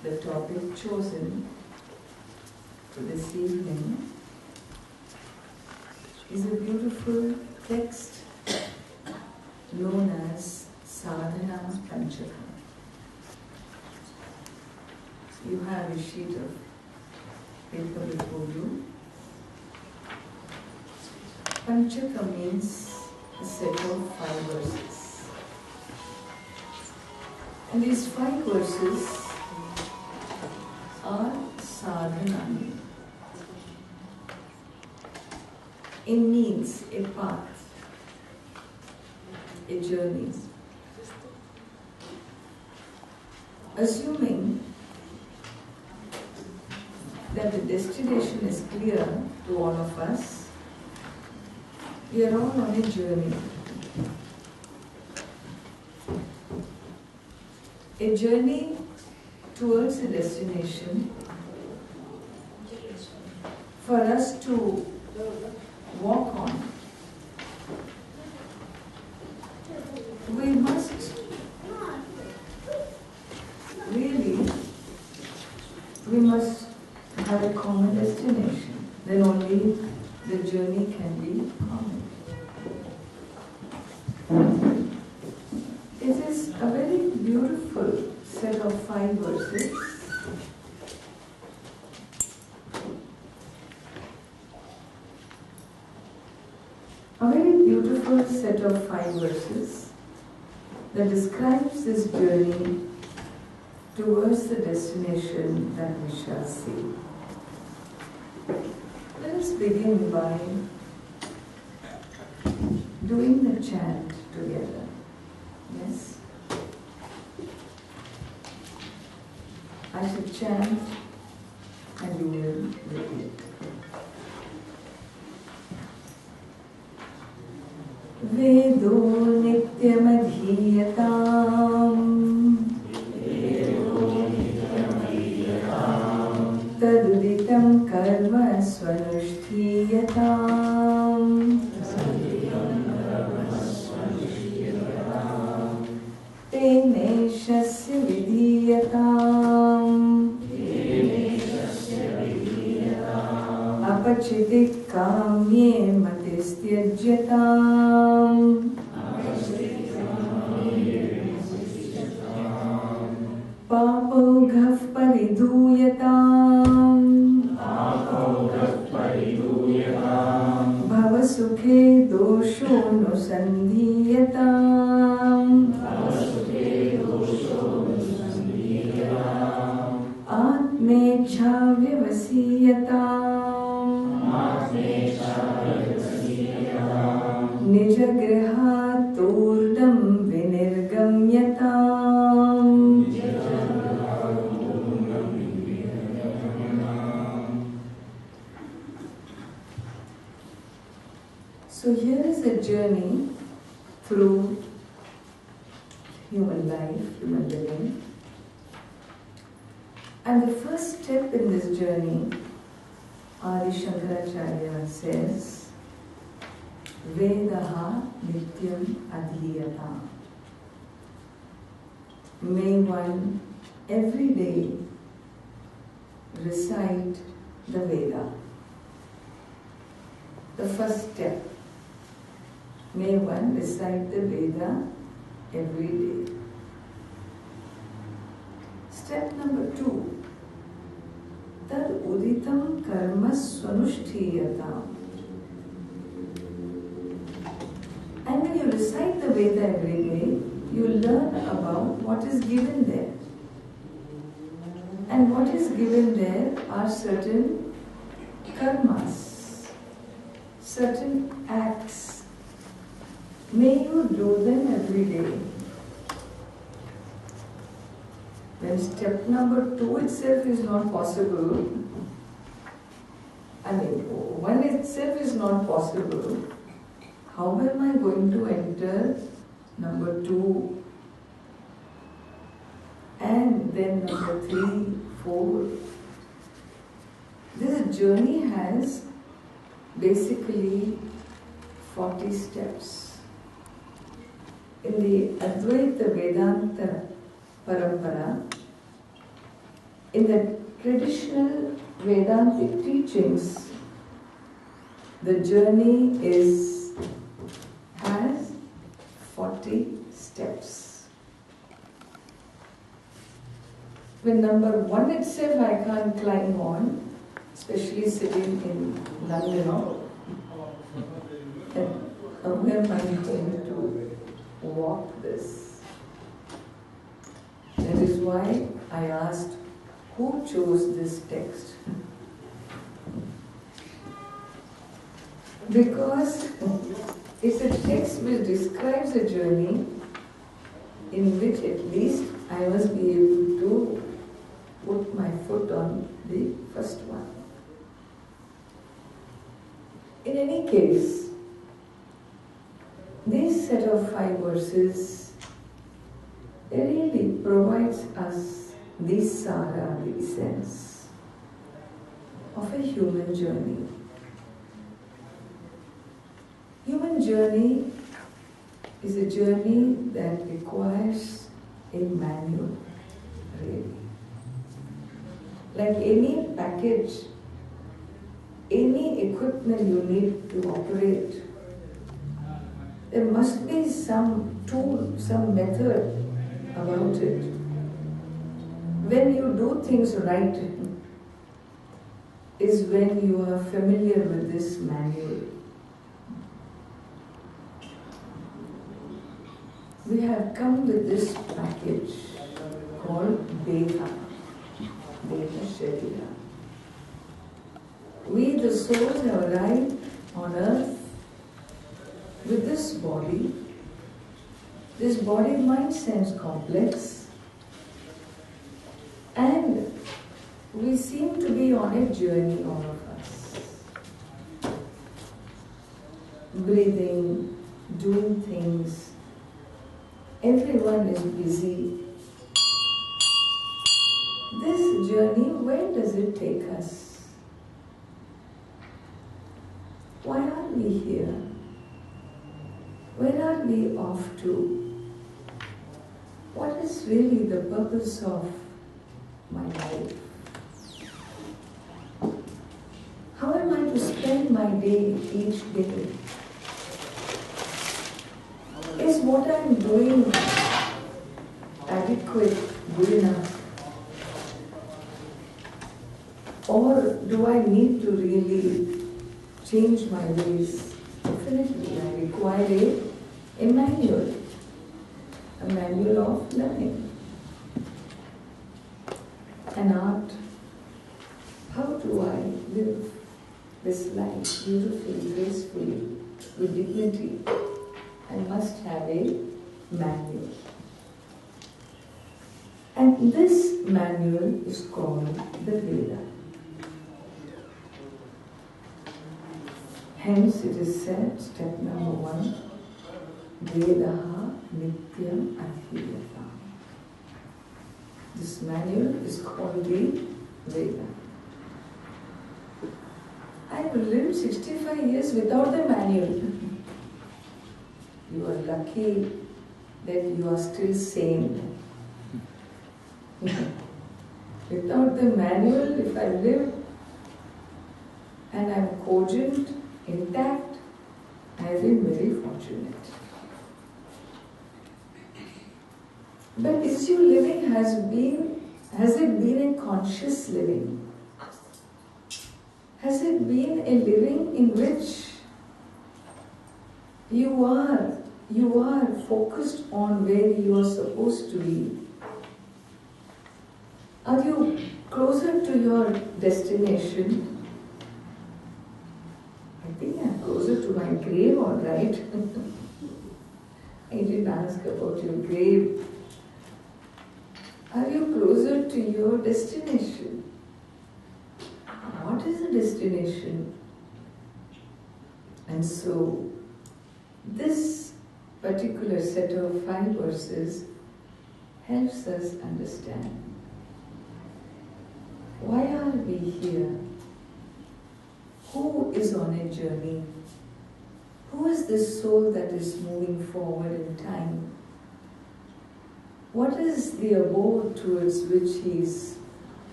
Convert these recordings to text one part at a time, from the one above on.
The topic chosen for this evening is a beautiful text known as Sadhana Panchaka. You have a sheet of paper before you. Panchaka means a set of 5 verses. And these 5 verses are sadhana. It means a path, a journey. Assuming that the destination is clear to all of us, we are all on a journey. A journey towards a destination. For us to walk on, we must have a common destination. Then only the journey can be common. It is a very beautiful set of 5 verses. A very beautiful set of 5 verses that describes this journey towards the destination that we shall see. Let us begin by doing the chant together. Yes? I shall chant and you will repeat. Vedo nityamadhiyatam taduditam karma swanushthiyatam tene shasya vidhiyatam apachitik kamye matistyajyatam papoghav paridhuyatam bhavasukhe dosho nusandhiyatam human life, human living. And the first step in this journey, Adi Shankaracharya says, Vedaha Nityam Adhiyata. May one every day recite the Veda. The first step. May one recite the Veda every day. Step number 2. Tad uditam karma swanushtiyata. And when you recite the Veda every day, you learn about what is given there. And what is given there are certain karmas, certain acts. May you do them every day. When step number 2 itself is not possible, one itself is not possible, how am I going to enter number 2 and then number 3, 4? This journey has basically 40 steps. In the Advaita Vedanta Parampara, in the traditional Vedantic teachings, the journey has 40 steps. When number 1 itself I can't climb on, especially sitting in London, and where am I going to walk this? That is why I asked, who chose this text? Because it's a text which describes a journey in which at least I must be able to put my foot on the first one. In any case, this set of 5 verses really provides us the sara, the essence of a human journey. Human journey is a journey that requires a manual, really. Like any package, any equipment you need to operate, there must be some tool, some method about it. When you do things right is when you are familiar with this manual. We have come with this package called Deha, Deha Sharira. We, the souls, have arrived on earth with this body. This body, mind, sense complex, and we seem to be on a journey, all of us. Breathing, doing things, everyone is busy. This journey, where does it take us? Why are we here? Where are we off to? What is really the purpose of my life? How am I to spend my day each day? Is what I am doing adequate, good enough? Or do I need to really change my ways? Definitely, I require a manual of learning, an art. How do I live this life beautifully, gracefully, with dignity? I must have a manual. And this manual is called the Veda. Hence it is said, step number 1, Vedaha Nityam Adhiyata. 25 years without the manual. You are lucky that you are still sane. Without the manual, if I live and I'm cogent, intact, I've been very fortunate. But this your living has it been a conscious living? Has it been a living in which you are focused on where you are supposed to be? Are you closer to your destination? I think I'm closer to my grave, all right. I didn't ask about your grave. Are you closer to your destination? What is the destination? And so, this particular set of 5 verses helps us understand why are we here? Who is on a journey? Who is this soul that is moving forward in time? What is the abode towards which he is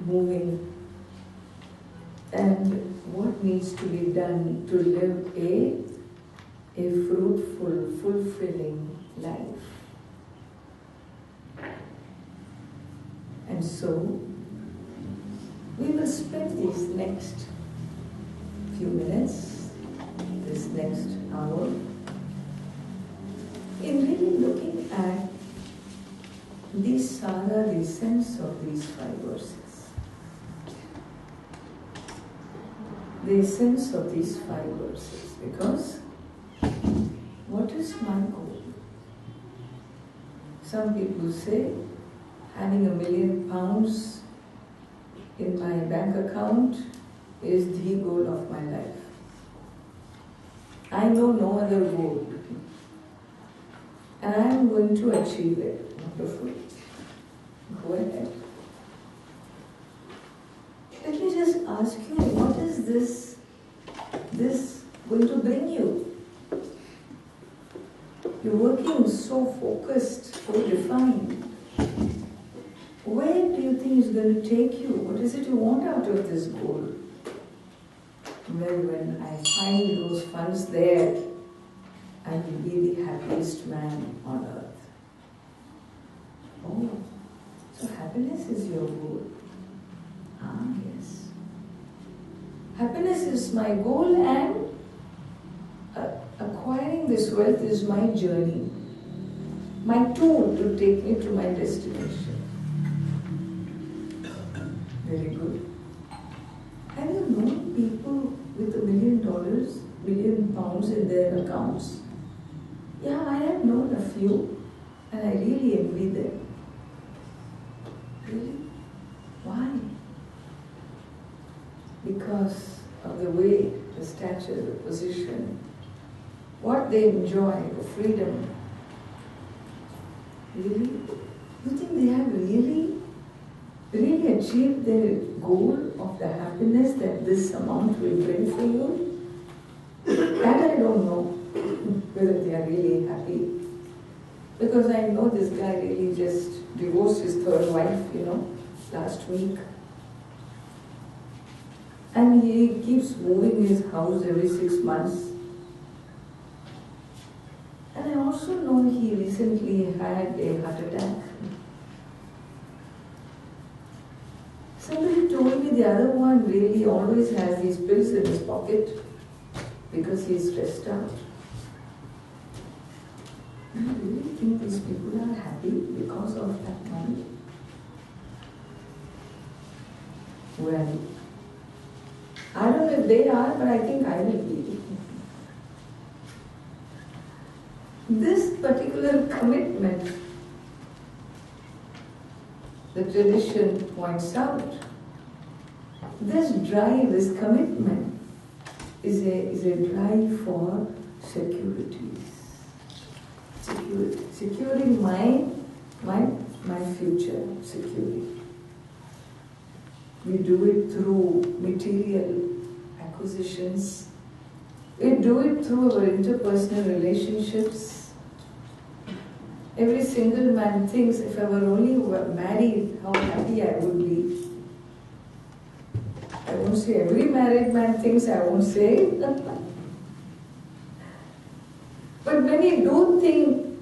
moving? And what needs to be done to live a fruitful, fulfilling life? And so, we will spend these next few minutes, this next hour, in really looking at the sara, the sense of these 5 verses. The essence of these 5 verses, because what is my goal? Some people say having £1 million in my bank account is the goal of my life. I know no other goal, and I am going to achieve it. Wonderful. Go ahead. Let me just ask you, what is this going to bring you? You're working so focused, so defined. Where do you think it's going to take you? What is it you want out of this goal? Well, when I find those funds there, I will be the happiest man on earth. Oh, so happiness is your goal. Ah, yes. Happiness is my goal, and acquiring this wealth is my journey, my tool to take me to my destination. Very good. Have you known people with £1 million, £1 in their accounts? Yeah, I have known a few, and I really envy them. Really? Why? Because of the way, the stature, the position, what they enjoy, the freedom. Really? You think they have really achieved their goal of the happiness that this amount will bring for you? That I don't know whether they are really happy. Because I know this guy really just divorced his 3rd wife, last week. And he keeps moving his house every 6 months. And I also know he recently had a heart attack. Somebody told me the other one really always has these pills in his pocket because he's stressed out. Do you really think these people are happy because of that money? Well, I don't know if they are, but I think I will be. This particular commitment, the tradition points out, this drive, this commitment is a drive for security. Securing my future, security. We do it through material acquisitions, We do it through our interpersonal relationships. Every single man thinks, if I were only married, how happy I would be. I won't say every married man thinks, I won't say. But many do think,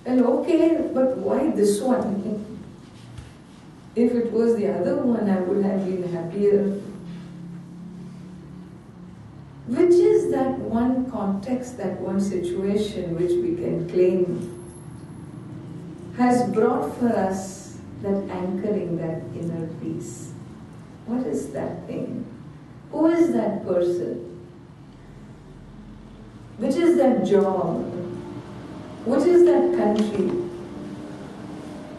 well, okay, but why this one? If it was the other one, I would have been happier. Which is that one context, that one situation which we can claim has brought for us that anchoring, that inner peace? What is that thing? Who is that person? Which is that job? What is that country?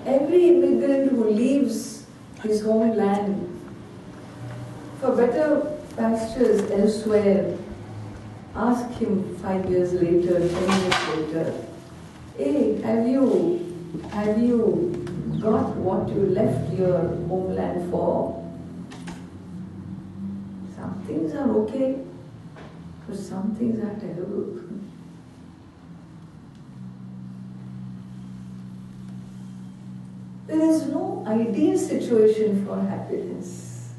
Every immigrant who leaves his homeland for better pastures elsewhere, ask him 5 years later, 10 years later, hey, have you got what you left your homeland for? Some things are okay, but some things are terrible. There is no ideal situation for happiness.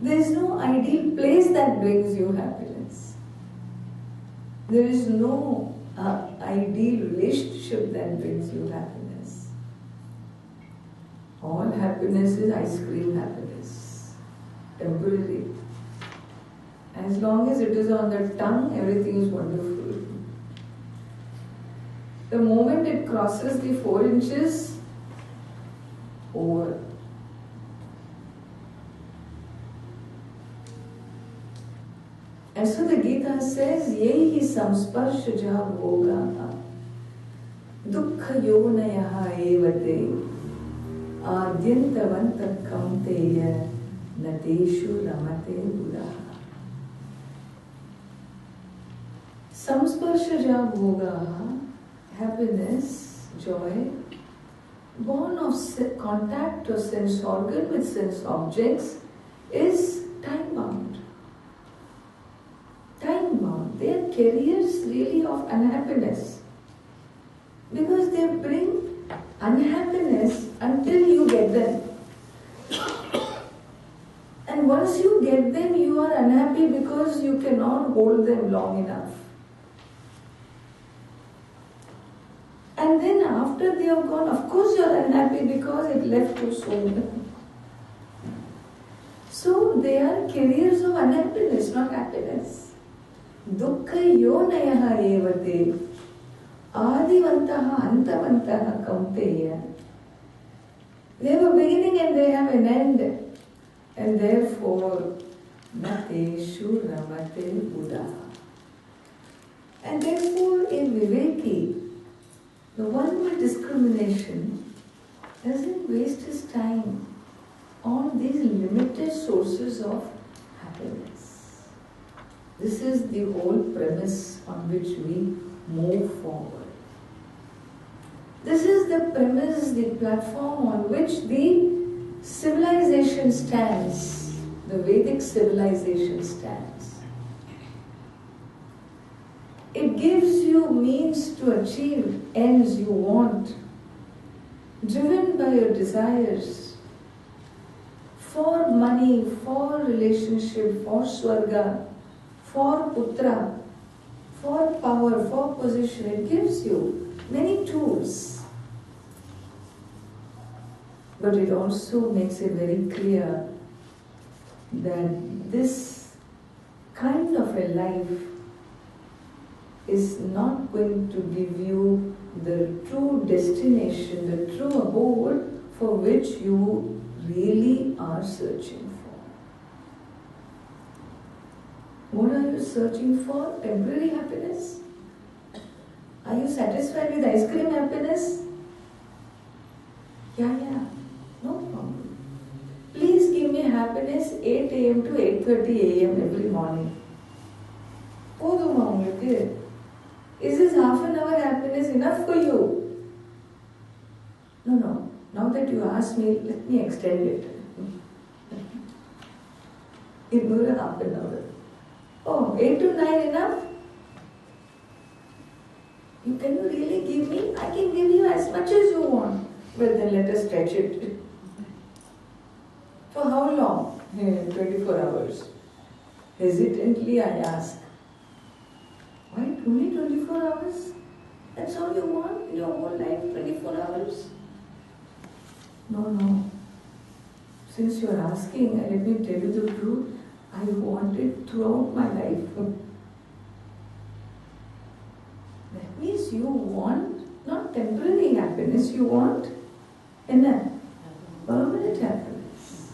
There is no ideal place that brings you happiness. There is no ideal relationship that brings you happiness. All happiness is ice cream happiness, temporary. As long as it is on the tongue, everything is wonderful. The moment it crosses the 4 inches, over. And so the Gita says, Yehi samsparshaja bhoga dukkha yonayaha evate adyantavanta kaunteya nateshu ramate buddha. Samsparshaja bhoga, happiness, joy, born of contact or sense organ with sense objects, is time-bound. Time-bound. They are carriers really of unhappiness. Because they bring unhappiness until you get them. And once you get them, you are unhappy because you cannot hold them long enough. And then after they are gone, of course you are unhappy because it left you soon. So they are carriers of unhappiness, not happiness. Dukkha yonayaha evate adivantaha antavantaha kaunteya. They have a beginning and they have an end. And therefore, nateshu ramate buddha. And therefore, in Viveki, the one with discrimination doesn't waste his time on these limited sources of happiness. This is the whole premise on which we move forward. This is the premise, the platform on which the civilization stands, the Vedic civilization stands. It gives you means to achieve ends you want, driven by your desires, for money, for relationship, for swarga, for putra, for power, for position. It gives you many tools. But it also makes it very clear that this kind of a life is not going to give you the true destination, the true abode for which you really are searching for. What are you searching for? Temporary happiness? Are you satisfied with ice cream happiness? Yeah, no problem. Please give me happiness 8 a.m. to 8:30 a.m. every morning. Is this half an hour happiness enough for you? No. Now that you asked me, let me extend it. Ignore half an hour. Oh, 8 to 9 enough? Can you really give me? I can give you as much as you want. Well, then let us stretch it. For how long? 24 hours. Hesitantly I ask. Why only 24 hours? That's all you want in your whole life, 24 hours? No. Since you are asking, let me tell you the truth, I want it throughout my life. That means you want not temporary happiness, you want permanent happiness.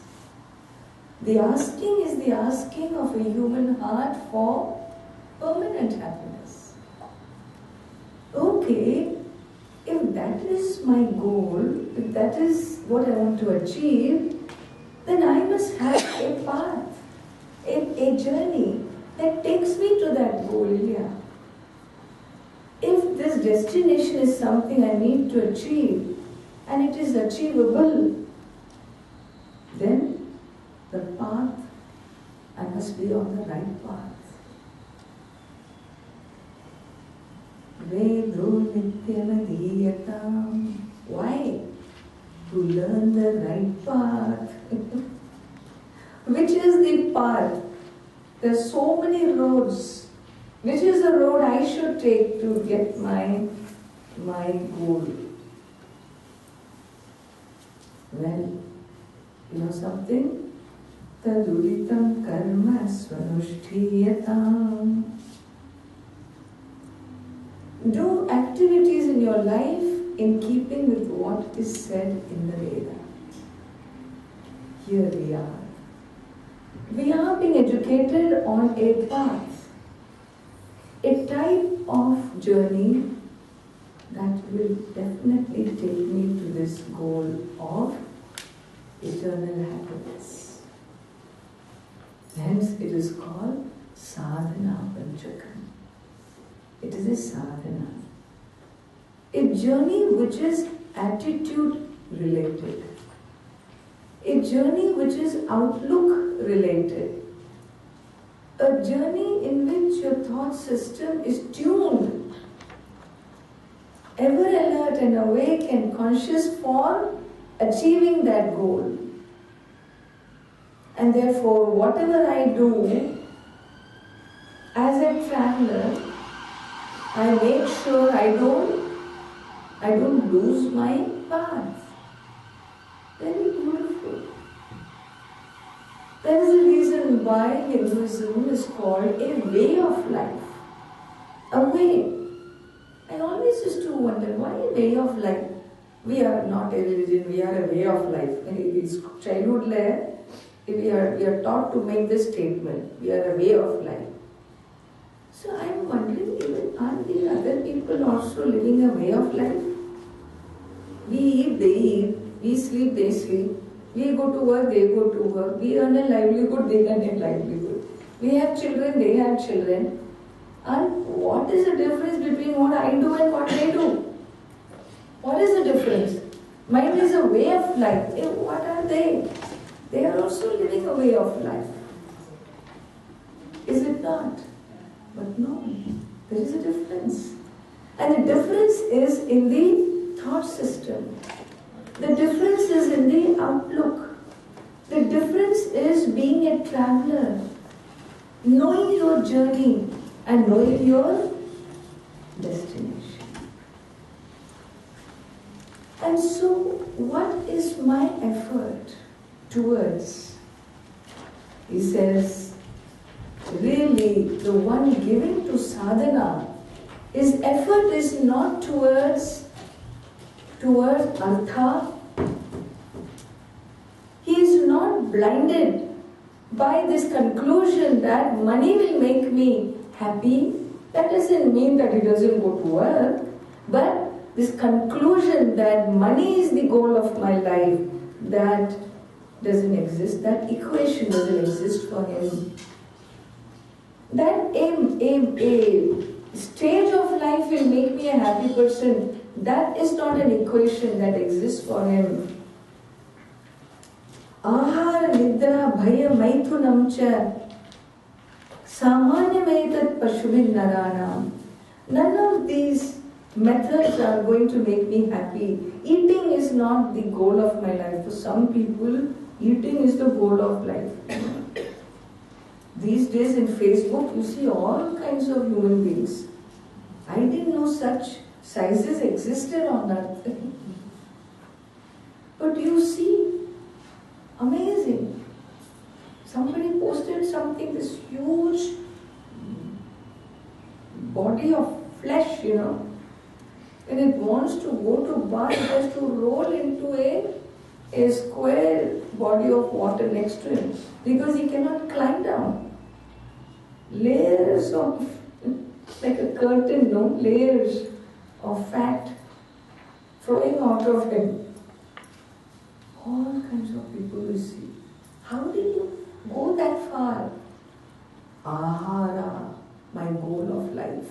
The asking is the asking of a human heart for permanent happiness. Okay, if that is my goal, if that is what I want to achieve, then I must have a path, a journey that takes me to that goal, Ilya. If this destination is something I need to achieve and it is achievable, then the path, I must be on the right path. Vedo nityamadhiyatam. Why? To learn the right path. Which is the path? There are so many roads. Which is the road I should take to get my goal? Well, you know something? Taduditam karma svanushthiyatam. Do activities in your life in keeping with what is said in the Veda. Here we are. We are being educated on a path, a type of journey that will definitely take me to this goal of eternal happiness. Hence it is called sadhana panchakam. It is a sadhana. A journey which is attitude related. A journey which is outlook related. A journey in which your thought system is tuned, ever alert and awake and conscious for achieving that goal. And therefore, whatever I do as a traveler, I make sure I don't lose my path. Very beautiful. There is a reason why Hinduism is called a way of life. A way. I always used to wonder, why a way of life? We are not a religion, we are a way of life. It's childhood layer. We are taught to make this statement. We are a way of life. So I am wondering, even are the other people also living a way of life? We eat, they eat. We sleep, they sleep. We go to work, they go to work. We earn a livelihood, they earn a livelihood. We have children, they have children. And what is the difference between what I do and what they do? What is the difference? Mine is a way of life. What are they? They are also living a way of life. Is it not? But no, there is a difference. And the difference is in the thought system. The difference is in the outlook. The difference is being a traveler, knowing your journey and knowing your destination. And so, what is my effort towards? He says, really, the one giving to sadhana, his effort is not towards artha. He is not blinded by this conclusion that money will make me happy. That doesn't mean that he doesn't go to work, but this conclusion that money is the goal of my life, that doesn't exist. That equation doesn't exist for him. That a stage of life will make me a happy person, that is not an equation that exists for him. Ahara, nidra, bhaya, maithunam cha. Samanyamaitat Pashubin Naranam. None of these methods are going to make me happy. Eating is not the goal of my life. For some people, eating is the goal of life. These days in Facebook, you see all kinds of human beings. I didn't know such sizes existed on earth. But you see, amazing. Somebody posted something, this huge body of flesh, and it wants to go to bath, it has to roll into a square body of water next to him because he cannot climb down. Layers of, like a curtain, layers of fat flowing out of him. All kinds of people we see. How did you go that far? Ahara, my goal of life.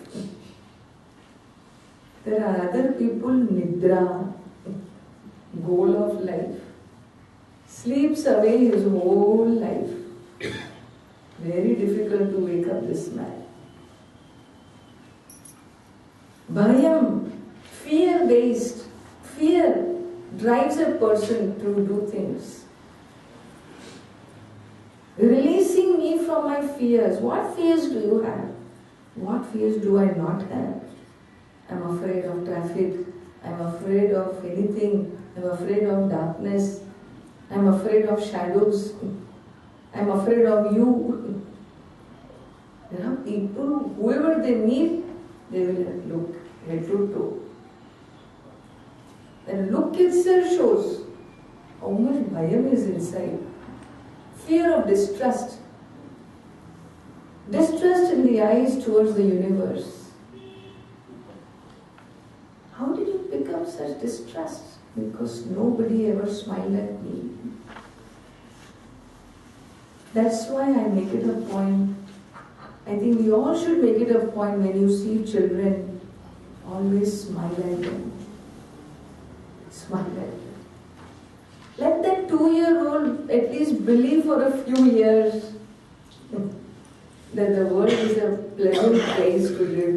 There are other people, Nidra, goal of life. Sleeps away his whole life. Very difficult to wake up this man. Bhayam, fear-based. Fear drives a person to do things. Releasing me from my fears. What fears do you have? What fears do I not have? I'm afraid of traffic. I'm afraid of anything. I'm afraid of darkness. I'm afraid of shadows. I'm afraid of you. There are people, whoever they meet, they will look head to toe. And look itself shows how much bhayam is inside. Fear of distrust. Distrust in the eyes towards the universe. How did you pick up such distrust? Because nobody ever smiled at me. That's why I make it a point. I think we all should make it a point when you see children, always smile at them. Smile at them. Let that 2-year-old at least believe for a few years that the world is a pleasant place to live,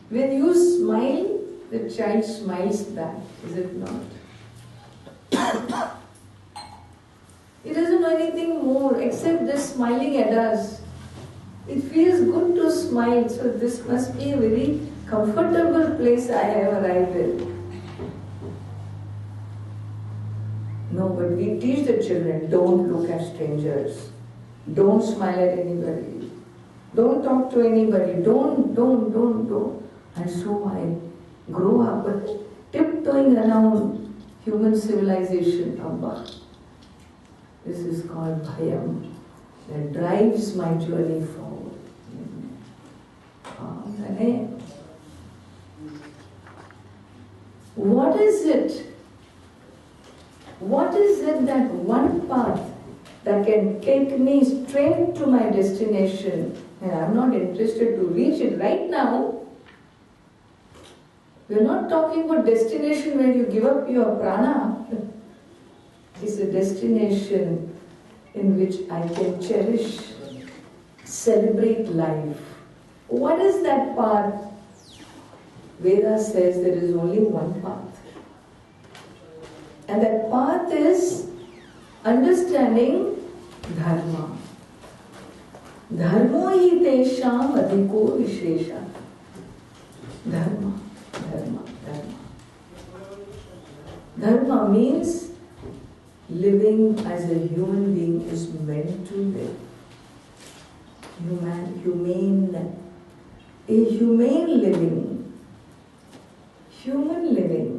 When you smile, the child smiles back, is it not? He doesn't know anything more except just smiling at us. It feels good to smile, so this must be a very comfortable place I have arrived in. No, but we teach the children, don't look at strangers. Don't smile at anybody. Don't talk to anybody. Don't. And so I grow up tiptoeing around human civilization, Abba. This is called bhayam, that drives my journey forward. What is it? What is it that one path that can take me straight to my destination, and I'm not interested to reach it right now? We're not talking about destination where you give up your prana. It's a destination in which I can cherish, celebrate life. What is that path? Veda says there is only one path. And that path is understanding dharma. Dharmo hi tesham adhiko vishesha. Dharma. Dharma means living as a human being is meant to live. Humane. A humane living. Human living.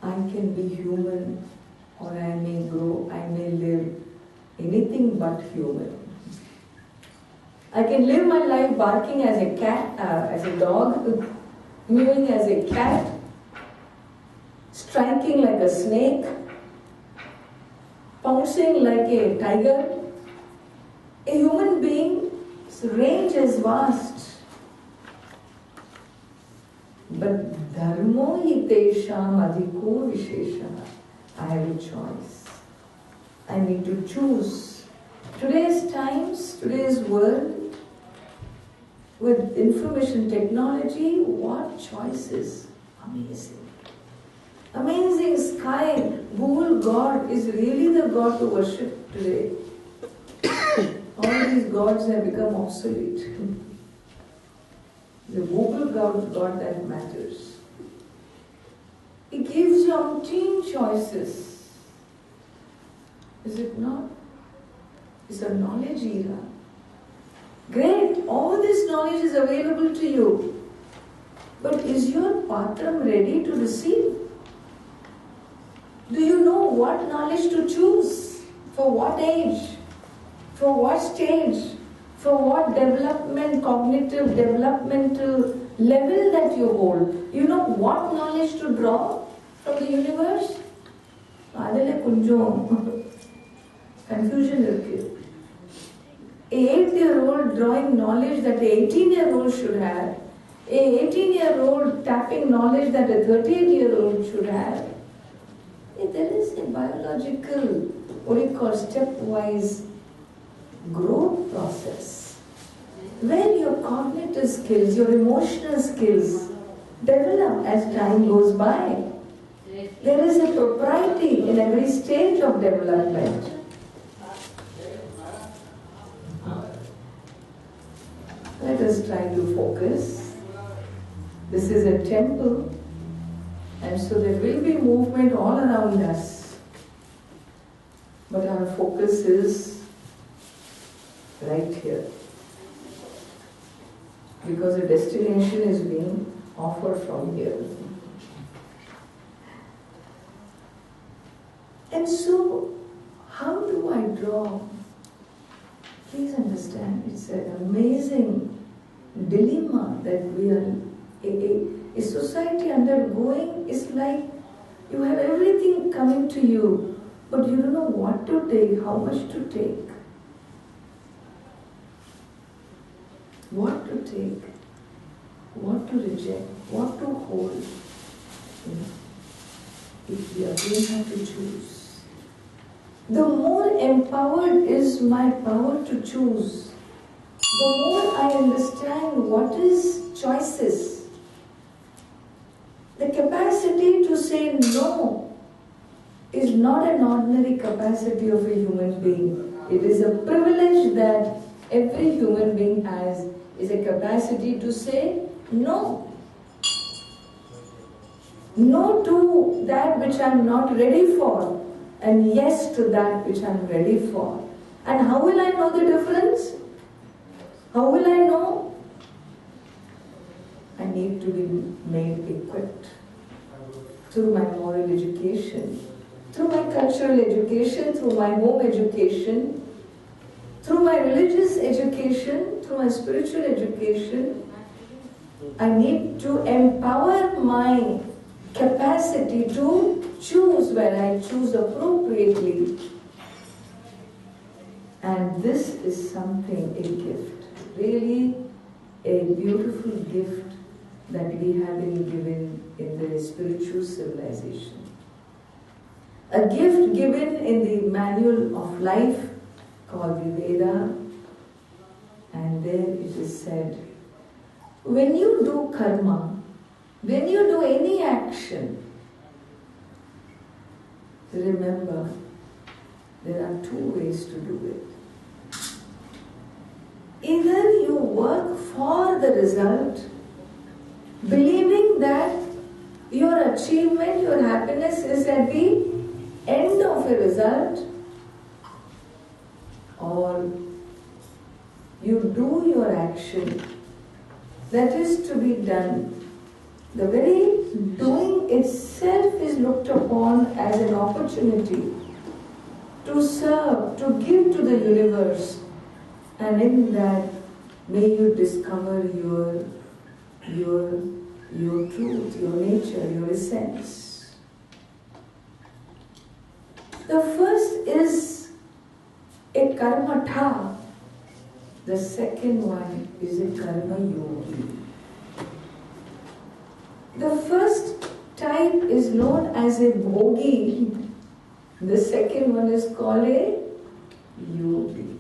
I can be human, or I may grow, I may live anything but human. I can live my life barking as a cat, as a dog, mewing as a cat, striking like a snake, pouncing like a tiger. A human being's range is vast. But dharmo hi tesham adhiko vishesha. I have a choice. I need to choose. Today's times, today's world, with information technology, what choices? Amazing. Amazing sky. Google God is really the God to worship today. All these gods have become obsolete. The Google God that matters. It gives you umpteen choices. Is it not? It's a knowledge era. Great, all this knowledge is available to you. But is your patram ready to receive? Do you know what knowledge to choose? For what age? For what stage? For what development, cognitive, developmental level that you hold? You know what knowledge to draw from the universe? Adele kunjom confusion irukku. A 8-year-old drawing knowledge that a 18-year-old should have, a 18-year-old tapping knowledge that a 38-year-old should have. There is a biological, what we call stepwise growth process where your cognitive skills, your emotional skills develop as time goes by. There is a propriety in every stage of development. Let us try to focus. This is a temple, and so there will be movement all around us. But our focus is right here. Because a destination is being offered from here. And so, how do I draw? Please understand, it's an amazing dilemma that we are, a society undergoing. Is like you have everything coming to you, but you don't know what to take, how much to take, what to take, what to reject, what to hold. If we again have to choose. The more empowered is my power to choose, the more I understand what is choices. The capacity to say no is not an ordinary capacity of a human being. It is a privilege that every human being has, is a capacity to say no. No to that which I am not ready for, and yes to that which I am ready for. And how will I know the difference? How will I know? I need to be made equipped through my moral education, through my cultural education, through my home education, through my religious education, through my spiritual education. I need to empower my capacity to choose when I choose appropriately. And this is something, a gift, really a beautiful gift that we have been given in the spiritual civilization. A gift given in the manual of life called the Veda, and there it is said, when you do karma, when you do any action, remember, there are two ways to do it. Either you work for the result, believing that your achievement, your happiness is at the end of a result, or you do your action that is to be done. The very doing itself is looked upon as an opportunity to serve, to give to the universe, and in that may you discover your truth, your nature, your essence. The first is a karmatha. The second one is a karma yogi. The first type is known as a bhogi. The second one is called a yogi.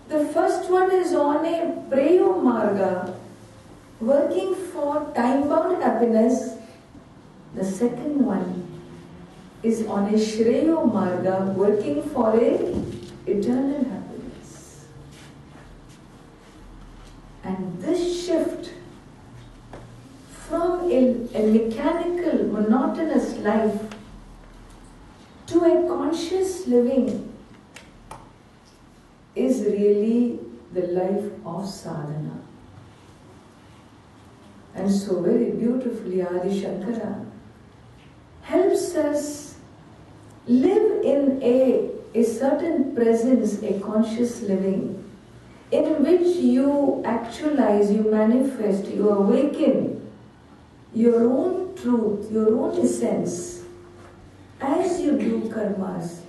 The first one is on a Preyo Marga, working for time-bound happiness. The second one is on a Shreyo Marga, working for a eternal happiness. And this shift from a mechanical, monotonous life to a conscious living is really the life of sadhana. And so very beautifully Adi Shankara helps us live in a certain presence, a conscious living, in which you actualize, you manifest, you awaken your own truth, your own essence, as you do karmas.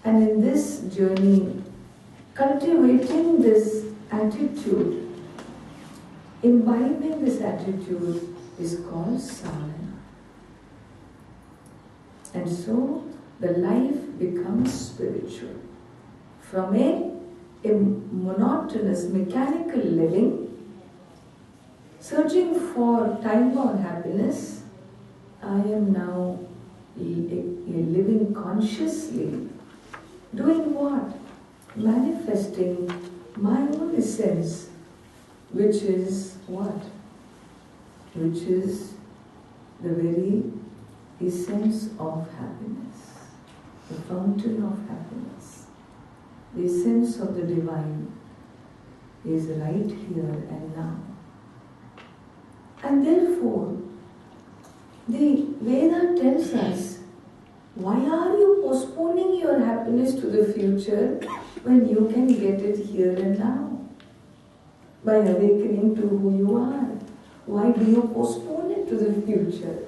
And in this journey, cultivating this attitude, imbibing this attitude is called sadhana. And so the life becomes spiritual. From a monotonous, mechanical living, searching for time-bound happiness, I am now living consciously. Doing what? Manifesting my own essence, which is what? Which is the very essence of happiness, the fountain of happiness. The essence of the divine is right here and now. And therefore, the Veda tells us, why are you postponing your happiness to the future when you can get it here and now? By awakening to who you are. Why do you postpone it to the future?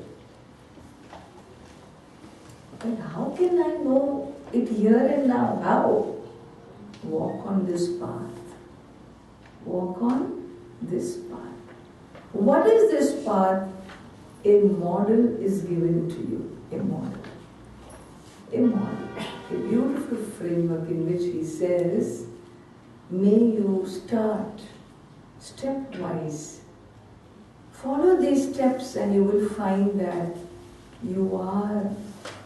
But how can I know it here and now? How? Walk on this path. Walk on this path. What is this path? A model is given to you. A model. A model. A beautiful framework in which he says, may you start stepwise. Follow these steps and you will find that you are,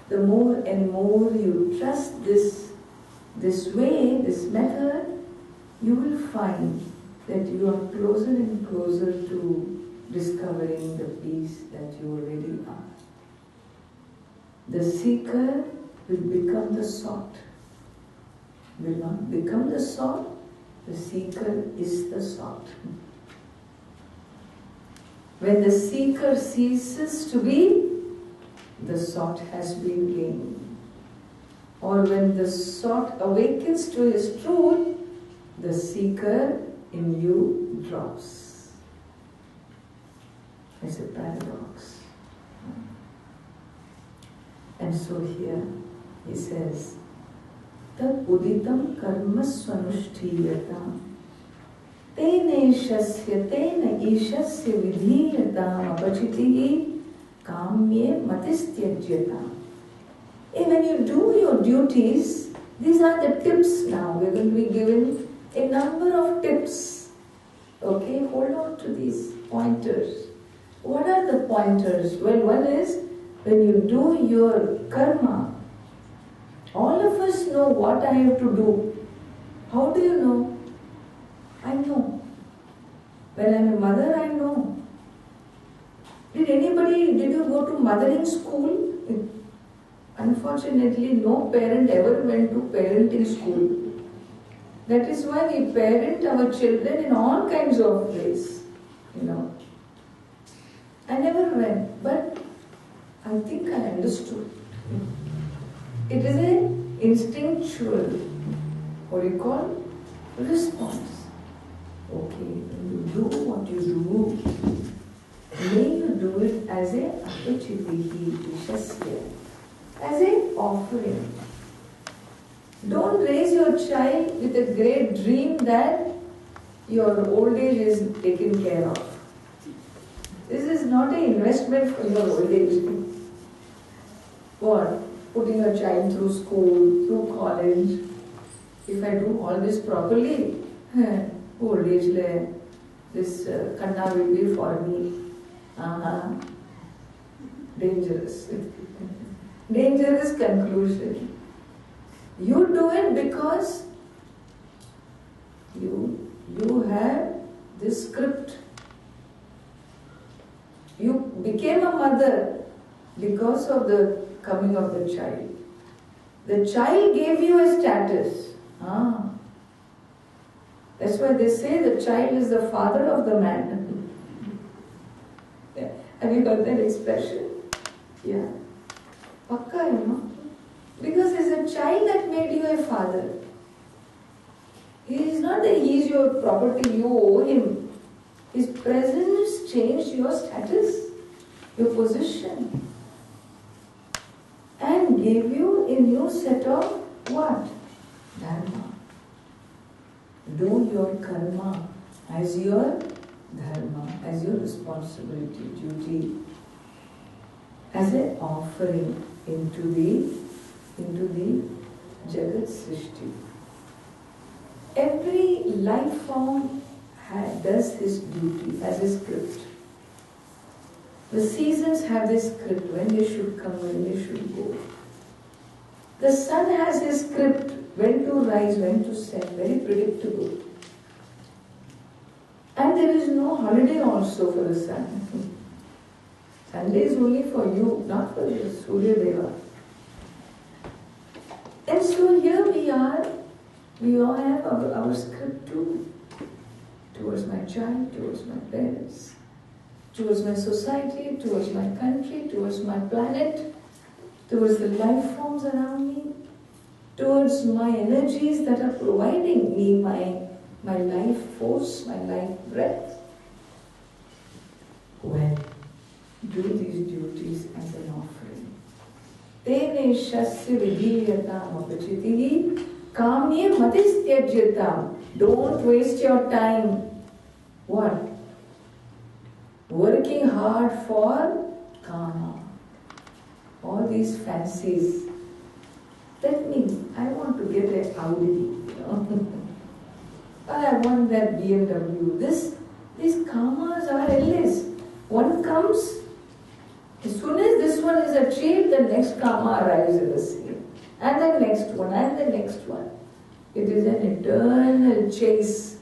the more and more you trust this way, this method, you will find that you are closer and closer to discovering the peace that you already are. The seeker will become the sought. Will not become the sought, the seeker is the sought. When the seeker ceases to be, the sought has been gained. Or when the sought awakens to his truth, the seeker in you drops. It's a paradox. And so here he says, Tad uditam karma swanushtiyata tena ishasya vidhiyatam apachitihi kamye matistyajyata. When you do your duties, these are the tips now. We're going to be given a number of tips. Okay, hold on to these pointers. What are the pointers? Well, one is when you do your karma, all of us know what I have to do. How do you know? I know. When I'm a mother, I know. Did you go to mothering school? Unfortunately, no parent ever went to parenting school. That is why we parent our children in all kinds of ways. I never went, but I think I understood. It is an instinctual, what do you call, response. Okay, when you do what you do, may you do it as a apachitihi ishasya, as an offering. Don't raise your child with a great dream that your old age is taken care of. This is not an investment for your old age. What? putting a child through school, through college. If I do all this properly, old age, this kanna will be for me. Dangerous. Dangerous conclusion. You do it because you have this script. You became a mother because of the coming of the child. The child gave you a status. That's why they say the child is the father of the man. Yeah. Have you heard that expression? Yeah. Pakka hai, no? Because it's a child that made you a father. He is not that he is your property, you owe him. His presence changed your status, your position, and gave you a new set of what? Dharma. Do your karma as your dharma, as your responsibility, duty, as an offering into the Jagat Srishti. Every life form does his duty, has a script. The seasons have this script, when they should come, when they should go. The sun has his script, when to rise, when to set, very predictable. And there is no holiday also for the sun. Sunday is only for you, not for the Surya Deva. And so here we all have our script too. Towards my child, towards my parents, towards my society, towards my country, towards my planet, towards the life forms around me, towards my energies that are providing me my life force, my life breath. Well, do these duties as an offering. Tene shasya vidhiyatam apachitihi kamye matistyajyatam. Don't waste your time. What? Working hard for kama. All these fancies. I want to get an Audi, I want that BMW. These kamas are endless. One comes, as soon as this one is achieved, the next kama arrives in the scene. And the next one, and the next one. It is an eternal chase.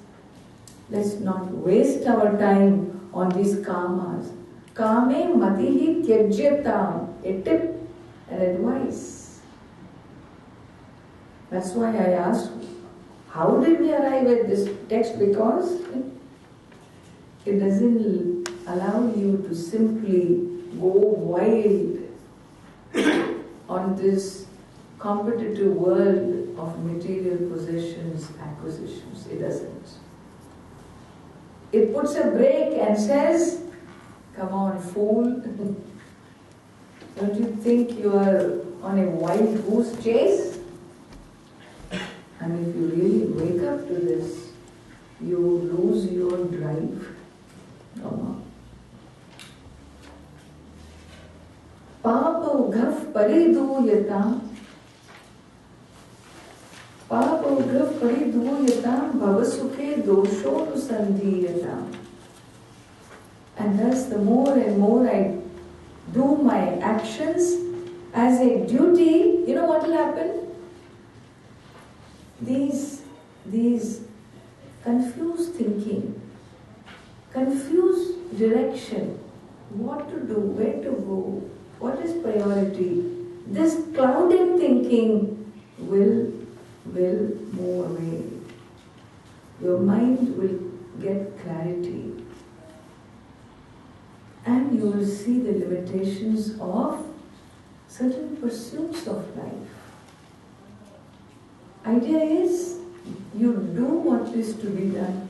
Let's not waste our time on these kamas. Kame matihi tyajyatam. A tip, an advice. That's why I asked, how did we arrive at this text? Because it doesn't allow you to simply go wild on this competitive world of material possessions, acquisitions. It doesn't. It puts a break and says, come on, fool. Don't you think you are on a wild goose chase? And if you really wake up to this, you lose your drive. Papa ughav pariduyatam. Papa ughav pariduyatam bhavasukhe dosho nusandhiyatam. And thus the more and more I do my actions as a duty, you know what will happen? These confused thinking, confused direction, what to do, where to go, what is priority, this clouded thinking will move away. Your mind will get clarity. And you will see the limitations of certain pursuits of life. Idea is, you do what is to be done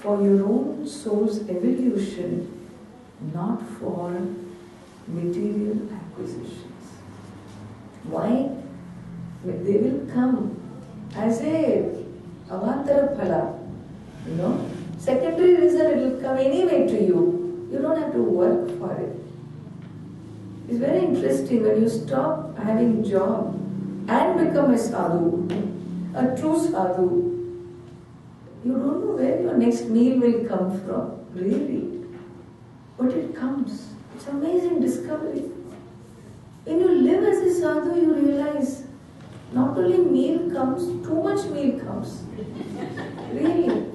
for your own soul's evolution, not for material acquisitions. Why? They will come as a avantara phala, secondary result, it will come anyway to you. You don't have to work for it. It's very interesting when you stop having job and become a sadhu, a true sadhu. You don't know where your next meal will come from, really. But it comes. It's an amazing discovery. When you live as a sadhu, you realize not only meal comes, too much meal comes. Really.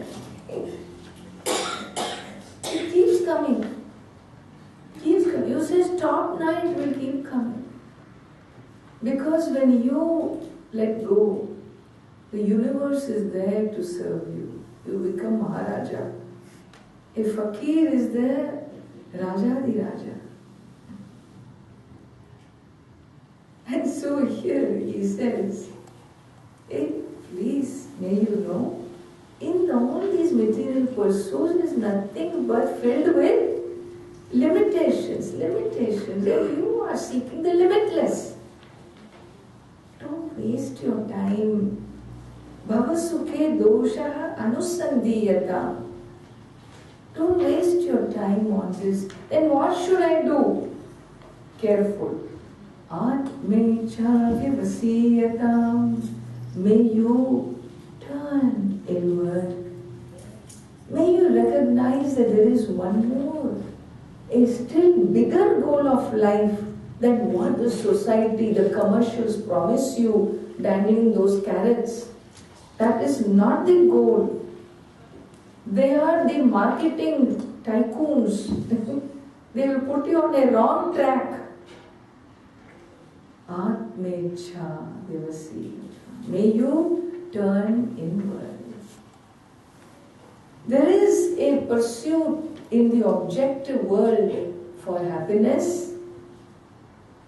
It keeps coming. Keeps coming. You say stop now, it will keep coming. Because when you let go, the universe is there to serve you. You become Maharaja. A fakir is there, Raja di Raja. And so here he says, hey, please, may you know, in all these material pursuits is nothing but filled with limitations. And you are seeking the limitless. Don't waste your time. Bhavasukhe dosha anusandhiyata. Don't waste your time on this. Then what should I do? Careful. Atme cha vyavasiyatam. May you turn inward. May you recognize that there is one more, a still bigger goal of life than what the society, the commercials promise you, dangling those carrots. That is not the goal. They are the marketing tycoons. They will put you on a wrong track. Atmecha devasi. May you turn inward. There is a pursuit in the objective world for happiness.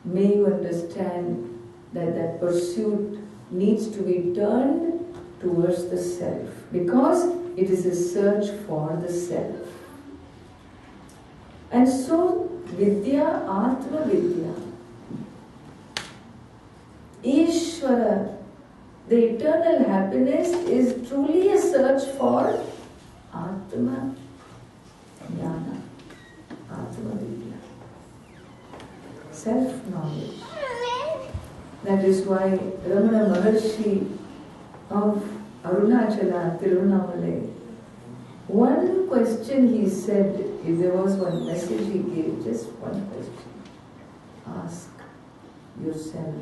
May you understand that that pursuit needs to be turned towards the self, because it is a search for the self. And so, Vidya, Atma Vidya, Ishvara, the eternal happiness is truly a search for Atma Jnana, Atma Vidya, self-knowledge. That is why Ramana Maharshi of Arunachala, Tiruvannamalai, one question he said, if there was one message he gave, just one question. Ask yourself,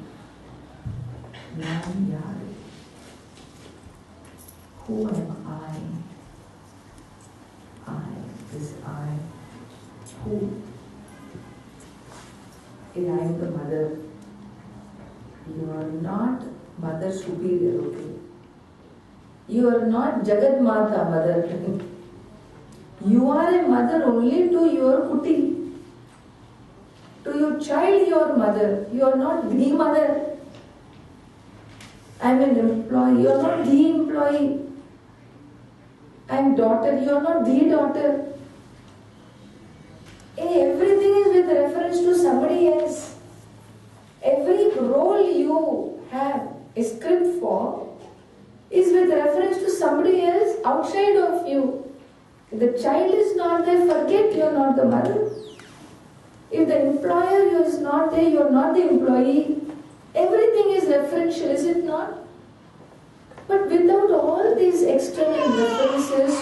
Nam Yari, who am I? Is I. Who? I am the mother. You are not mother superior, okay? You are not Jagat Mata, mother. You are a mother only to your kuti. To your child, you are mother. You are not the mother. I am an employee. You are not the employee. I am daughter. You are not the daughter. Everything is with reference to somebody else. Every role you have a script for is with reference to somebody else outside of you. If the child is not there, forget you are not the mother. If the employer is not there, you are not the employee. Everything is referential, is it not? But without all these external references,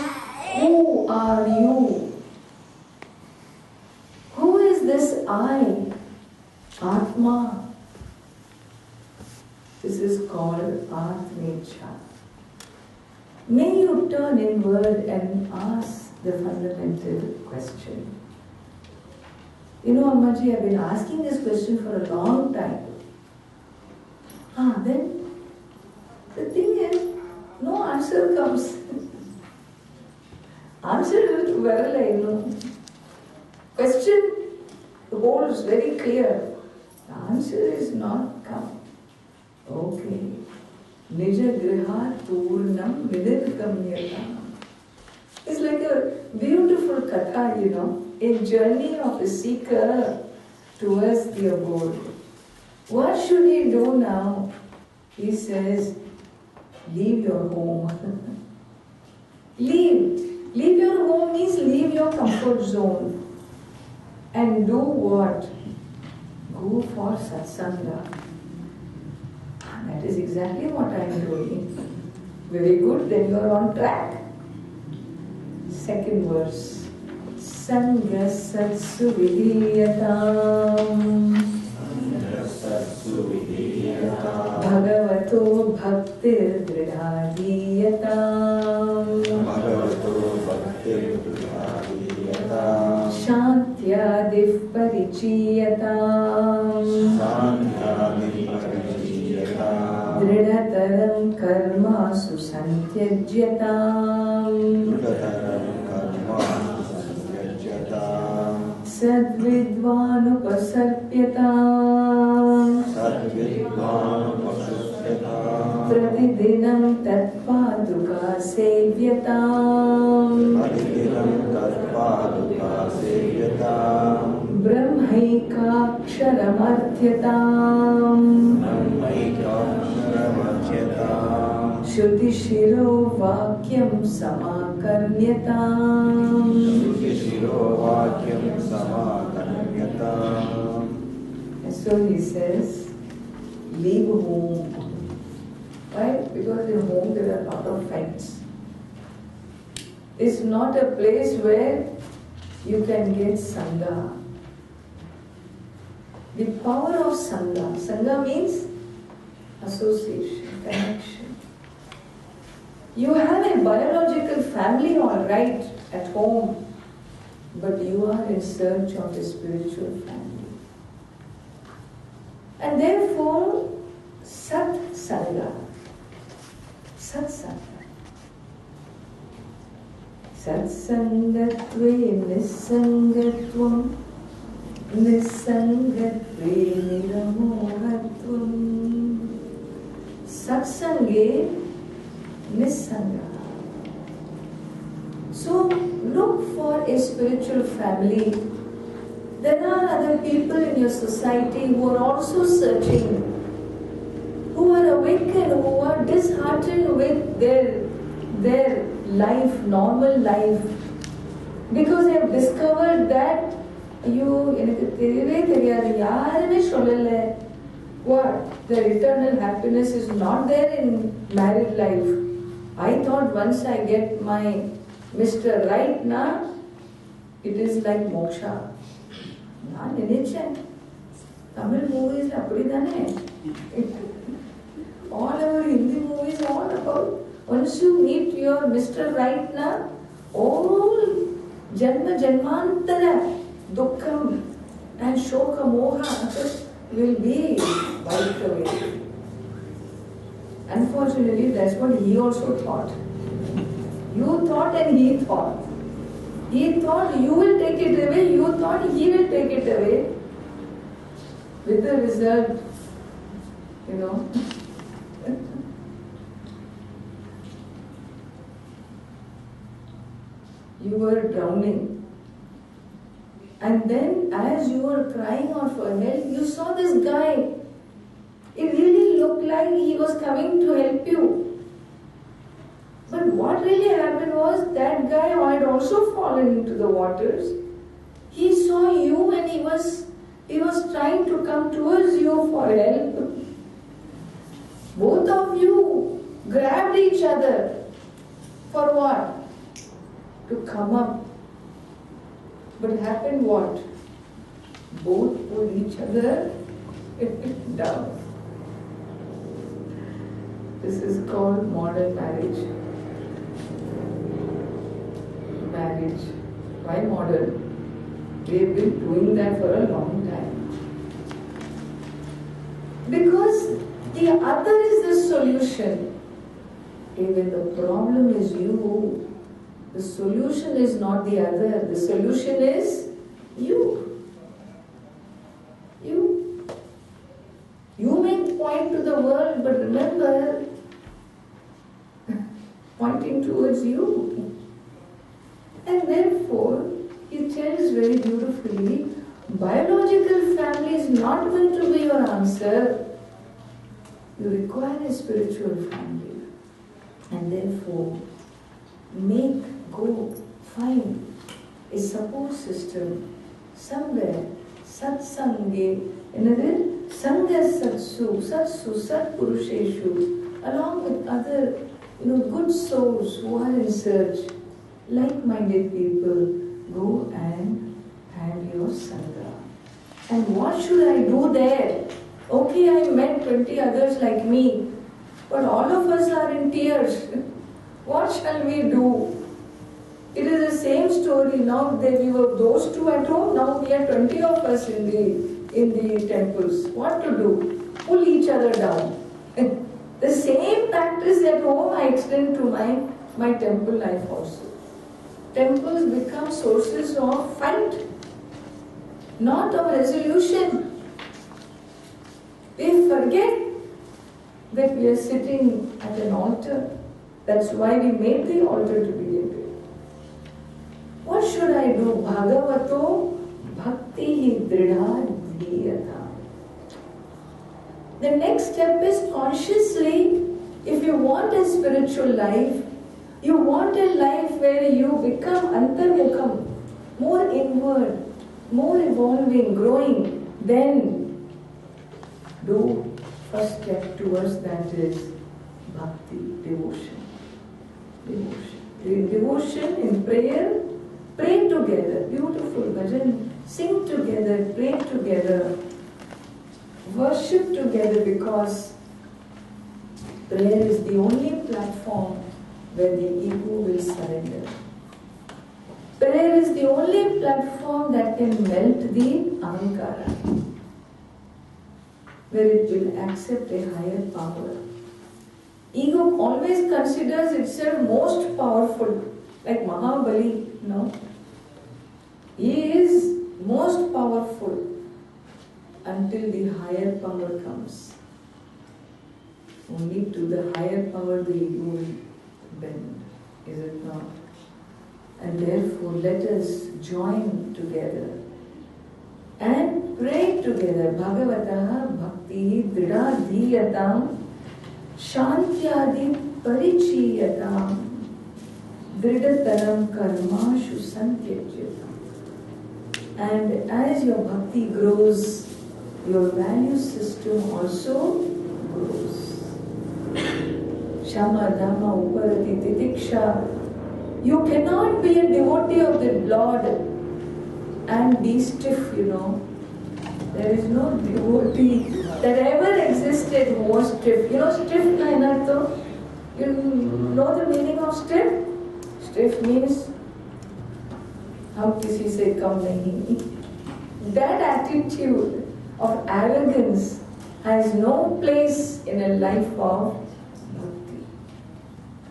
who are you? Who is this I? Atma. This is called Atmecha. May you turn inward and ask the fundamental question. You know, Ammaji, I've been asking this question for a long time. Then the thing is, no answer comes. Answer is very question holds very clear. The answer is not come. Okay. Nija griha purnam vidirgamyatam. It's like a beautiful katha, a journey of a seeker towards the abode. What should he do now? He says, leave your home. Leave. Leave your home means leave your comfort zone. And do what? go for satsanga. That is exactly what I am doing. Very good, then you are on track. Second verse. Sangha satsu vidhiyatam Bhagavato bhaktir dridhadiyatam Shantyadif parichiyatam Dridhataram karmasu santyajyatam Sadvidvanupasarpyatam Pratidinam tatpaduka sevyatam Brahmaikaksharamardhyatam Shruti-shiro vakyam samakarnyatam And so he says, leave home. Why? Because in home there are a lot of fights. It's not a place where you can get sangha. The power of sangha. Sangha means association, connection. You have a biological family, all right, at home, but you are in search of a spiritual family. And therefore, Sat Sangha. Sat Sangha. Sat Sangatve Nisangatvam Nisangatve Niramohatvam Sat Sange Nisanga. So look for a spiritual family. There are other people in your society who are also searching, who are awakened, who are disheartened with their life, normal life, because they have discovered that what? The eternal happiness is not there in married life. I thought once I get my Mr. Right now, it is like moksha. Tamil movies all our Hindi movies are all about once you meet your Mr. Right now, all Janma Janmantara Dukkham and Shoka Moha will be wiped away. Unfortunately, that's what he also thought. You thought and he thought. He thought you will take it away, you thought he will take it away. With the result, you were drowning. And then as you were crying out for help, you saw this guy. It really looked like he was coming to help you. But what really happened was that guy had also fallen into the waters. He saw you and he was trying to come towards you for help. Both of you grabbed each other. For what? To come up. But happened what? Both pulled each other down. This is called modern marriage. Marriage. Why modern? They've been doing that for a long time. Because the other is the solution. Even the problem is you. The solution is not the other. The solution is you. You may point to the world, but remember, pointing towards you. And therefore, he tells very beautifully, biological family is not going to be your answer. You require a spiritual family. And therefore, find a support system somewhere, Satsange, another Sangha Satsu, Sat Purusheshu, along with other good souls who are in search, like-minded people, go and have your Sangha. And what should I do there? Okay, I met 20 others like me, but all of us are in tears. What shall we do? It is the same story. Now that we were those two at home, now we are 20 of us in the temples. What to do? Pull each other down. The same practice at home I extend to my temple life also. Temples become sources of fight, not of resolution. We forget that we are sitting at an altar. That's why we made the altar to begin with. What should I do? Bhagavato bhakti dridha dhyata. The next step is consciously, if you want a spiritual life, you want a life where you become antarmukham, more inward, more evolving, growing, then do first step towards that is bhakti, devotion. In devotion, in prayer, pray together, beautiful bhajan, sing together, pray together, worship together, because prayer is the only platform where the ego will surrender. Prayer is the only platform that can melt the ahankara, where it will accept a higher power. Ego always considers itself most powerful, like Mahabali, He is most powerful until the higher power comes. Only to the higher power the ego will bend, is it not? And therefore let us join together and pray together. Bhagavataha bhakti dridha dhiyatam shantyadi parichiyatam dridataram karmashu santyajyatam. And as your bhakti grows, your value system also grows. Shama dhamma uparati titiksha. You cannot be a devotee of the Lord and be stiff, There is no devotee that ever existed who was stiff. Stiff ka inartha? You know the meaning of stiff? Stiff means hum kisi se kam nahi. That attitude of arrogance has no place in a life of bhakti.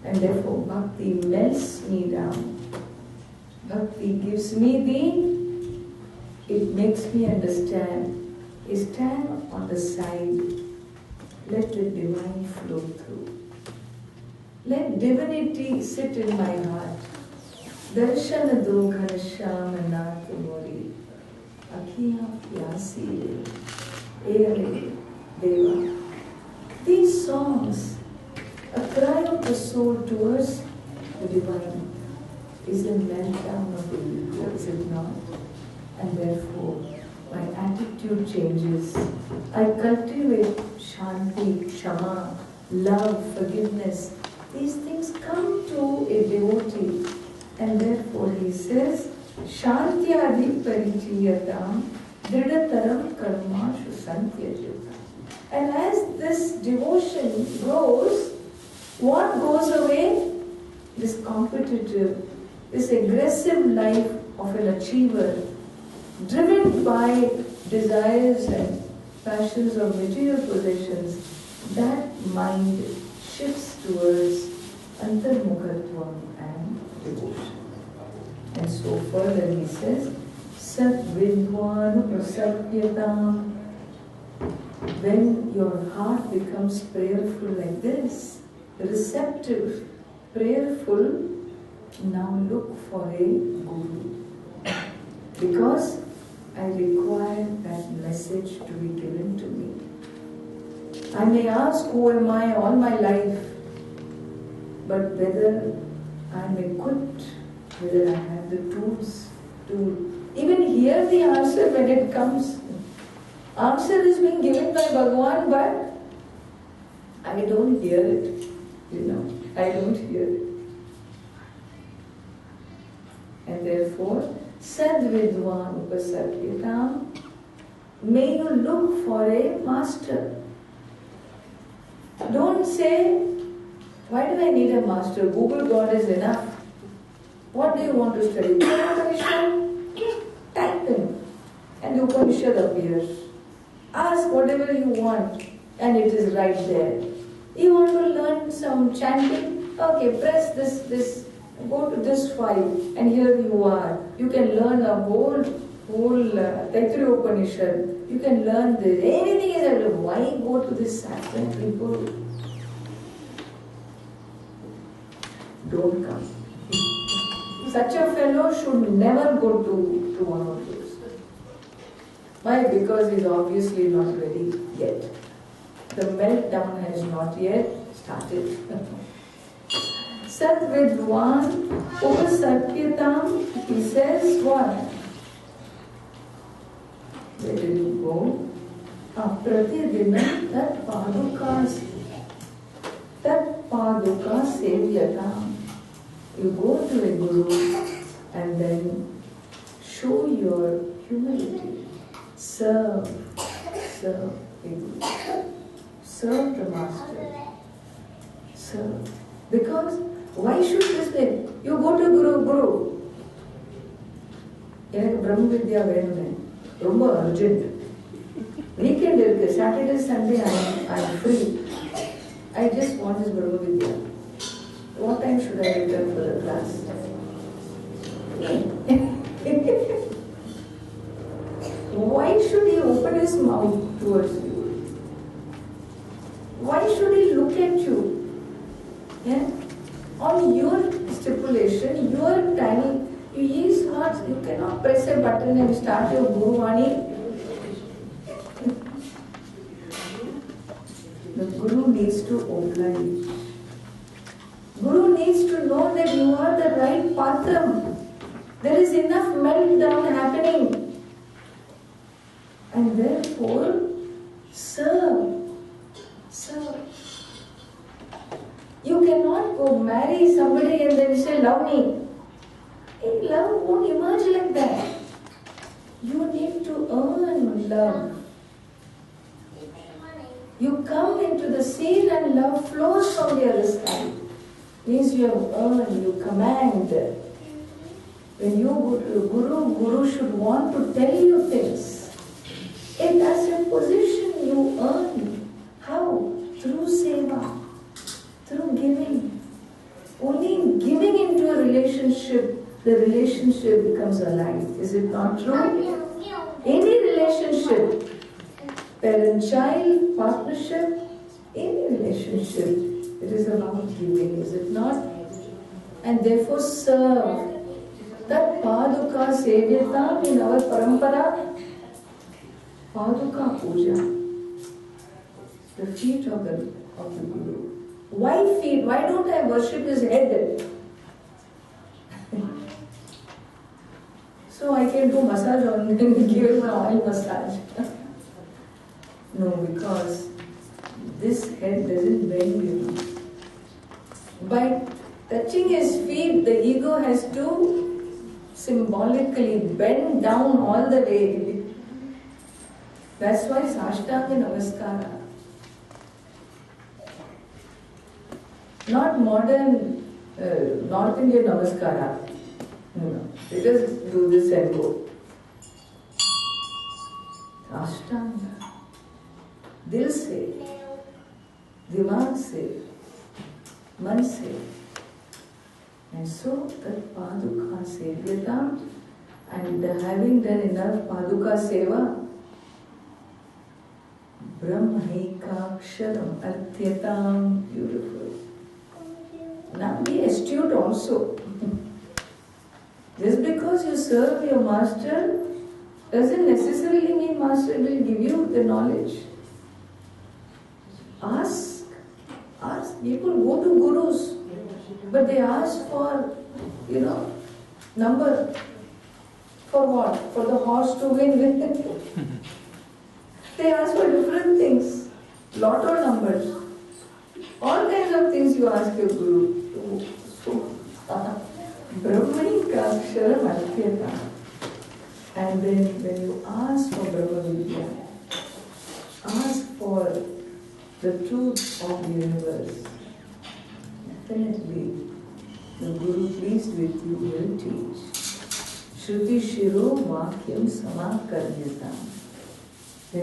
And therefore bhakti melts me down. Bhakti gives me it makes me understand. Stand on the side. Let the divine flow through. Let divinity sit in my heart. Darshana do ghanashyam nath mori. Akhiya pyasi ere deva. These songs, a cry of the soul towards the divine, is a meltdown of the ego, is it not? And therefore, my attitude changes. I cultivate shanti, kshama, love, forgiveness. These things come to a devotee. And therefore he says, shanti adi parichiyatam dridataram karmashu santyajyatam. And as this devotion grows, what goes away? This competitive, this aggressive life of an achiever, driven by desires and passions of material possessions, that mind shifts towards antarmukhatvam and devotion. And so further he says, Sat vidvanu prasapyatam. When your heart becomes prayerful like this, receptive, prayerful, now look for a guru. Because I require that message to be given to me. I may ask, who am I all my life? But whether I am equipped, whether I have the tools to... Even hear the answer when it comes. Answer is being given by Bhagavan, but I don't hear it. I don't hear it. And therefore, Sad Vidwan Upasakyatam, may you look for a master. Don't say, why do I need a master? Google God is enough. What do you want to study? Upanishad? Type in, and the Upanishad appears. Ask whatever you want, and it is right there. You want to learn some chanting? Okay, press this, go to this file, and here you are. You can learn a whole Taittiriya Upanishad. You can learn this. Anything is available. Why go to this saffron people? Don't come. Such a fellow should never go to one of those. Why? Because he is obviously not ready yet. The meltdown has not yet started. Sat Vidwan Upasakyatam, he says what? Where did you go? Pratidinam Tat Paduka Sevyatam. You go to a guru and then show your humility. Serve a guru. Serve the master. Serve. Because why should this be? You go to Guru. எனக்கு பிரம்ம வித்யா வேணுமே ரொம்ப urgent weekend இருக்கு Saturday Sunday I am free I just want this பிரம்ம வித்யா what time should I return for the class? Why should he open his mouth towards you? Why should he look at you? Yeah? On your stipulation, your timing, he is not, you cannot press a button and start your Guru Vani. The Guru needs to oblige. Guru needs to know that you are the right patram. There is enough meltdown happening. And therefore, serve. You cannot go marry somebody and then say, love me. Hey, love won't emerge like that. You need to earn love. You come into the scene and love flows from the other side. Means you have earned, you command. When you go to Guru should want to tell you things. It as a position you earn. How? Through seva, through giving. Only in giving into a relationship, the relationship becomes alive. Is it not true? Any relationship, parent-child, partnership, any relationship, it is about giving, is it not? And therefore serve. That Paduka Sevyatam in our parampara, Paduka Puja, the feet of the Guru. Why feet? Why don't I worship his head? So I can do massage on him and give him an oil massage. No, because this head doesn't bend, By touching his feet, the ego has to symbolically bend down all the way. That's why Sashtanga Namaskara. Not modern North Indian Namaskara. No. Let us do this and go. Ashtanga. Dil se, dimag se, man se. And so that Paduka Sevyatam, and having done enough Paduka Seva, Brahmaikaksharam Artyatam, beautiful. Now be astute also. Just because you serve your master doesn't necessarily mean master will give you the knowledge. Ask. People go to gurus, but they ask for, number. For what? For the horse to win. They ask for different things. Lotto numbers. All kinds of things you ask your guru. Brahmani kakshara malkyata. And then when you ask for Brahma Vidya, ask for the truth of the universe, definitely the Guru pleased with you will teach. Shruti Shiro Vakyam Samakarnyatam. The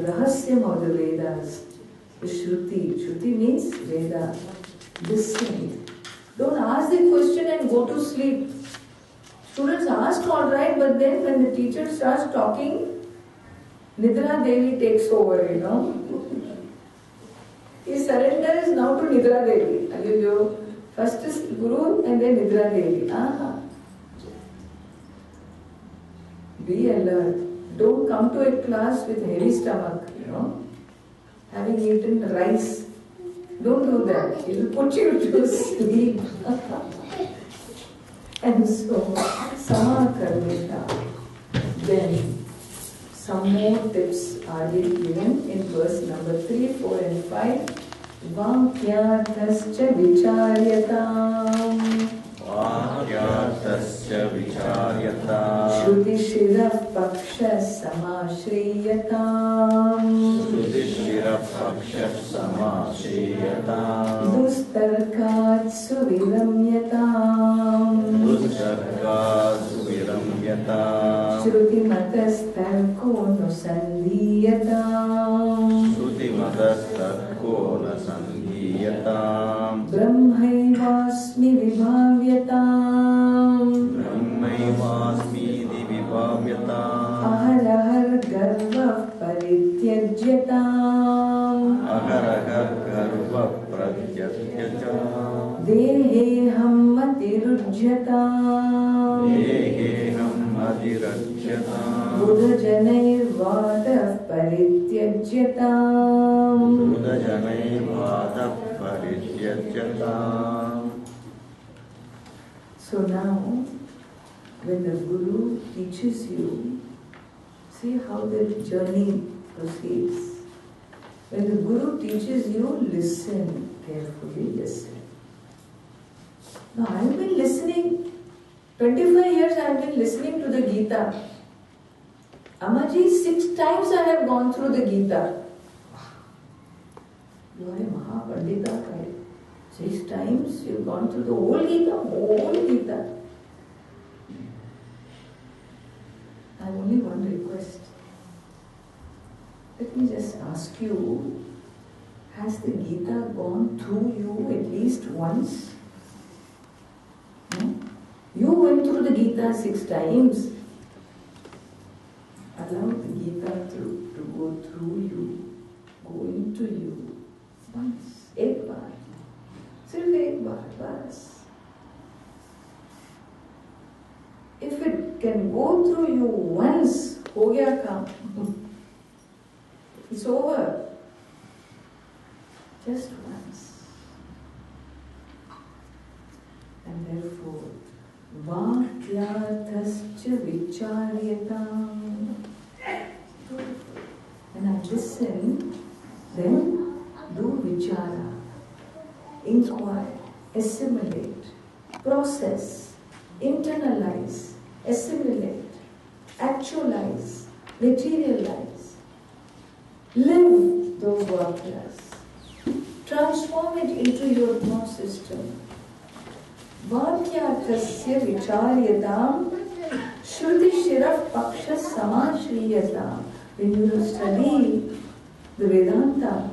Rahasyam of the Vedas, the Shruti. Shruti means Veda. Listen. Don't ask the question and go to sleep. Students ask all right, but then when the teacher starts talking, Nidra Devi takes over, you know. His surrender is now to Nidra Devi. First is Guru and then Nidra Devi. Be alert. Don't come to a class with heavy stomach, you know. Having eaten rice. Don't do that. It will put you to sleep. And so, Samakarmita. Then, some more tips are given in verse number 3, 4 and 5. Vakyatascha vicharyatam. Vakyatascha vicharyatam. Shrutishirah paksha samashriyatam. Shrutishirah paksha samashriyatam. Dustarkat suviramyatam. Dustarkat suviramyatam. Shrutimatastarko nusandhiyatam. Shrutimatastarko nasandhiyatam. Brahmaivasmi vibhavyatam. Brahmaivasmi vibhavyatam. Aharahar garva parityajyatam. Aharahar garva parityajyatam. Deheham matirujyatam. Deheham matirujyatam. Buddha-janair-vadav parityajyatam. Buddha-janair-vadav parityajyatam. So now, when the Guru teaches you, see how the journey proceeds. When the Guru teaches you, listen carefully, listen. Now I have been listening, 25 years I have been listening to the Gita. Amaji, 6 times I have gone through the Gita. You are a Mahapandita, right? 6 times you have gone through the whole Gita, I have only one request. Let me just ask you, has the Gita gone through you at least once? No? You went through the Gita 6 times. Allow the Gita to go through you, go into you once, एक बार, सिर्फ एक बार, बस. If it can go through you once, हो गया काम. It's over. Just once. And therefore, Vakyatascha vicharyatam. When I listen, then do vichara. Inquire, assimilate, process, internalize, assimilate, actualize, materialize. Live those vakyas. Transform it into your thought system. Vakyatasya vicharyatam shruti shirah paksha samashriyata. When you study the Vedanta,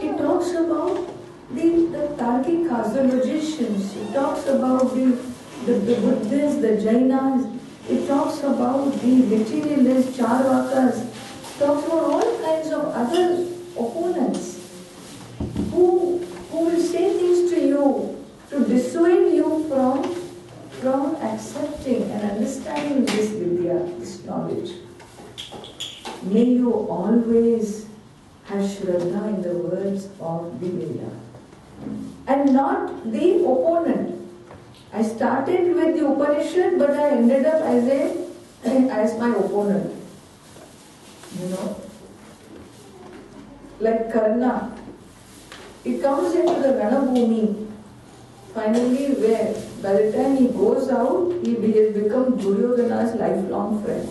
it talks about the Tarkikas, the logicians, it talks about the Buddhists, the Jainas, it talks about the materialists, Charvakas, it talks about all kinds of other opponents who will say things to you to dissuade you from accepting and understanding this Vidya, this knowledge. May you always have Shraddha in the words of the Veda and not the opponent. I started with the Upanishad, but I ended up as a as my opponent. You know, like Karna. He comes into the Ranabhumi. Finally, where by the time he goes out, he has become Duryodhana's lifelong friend,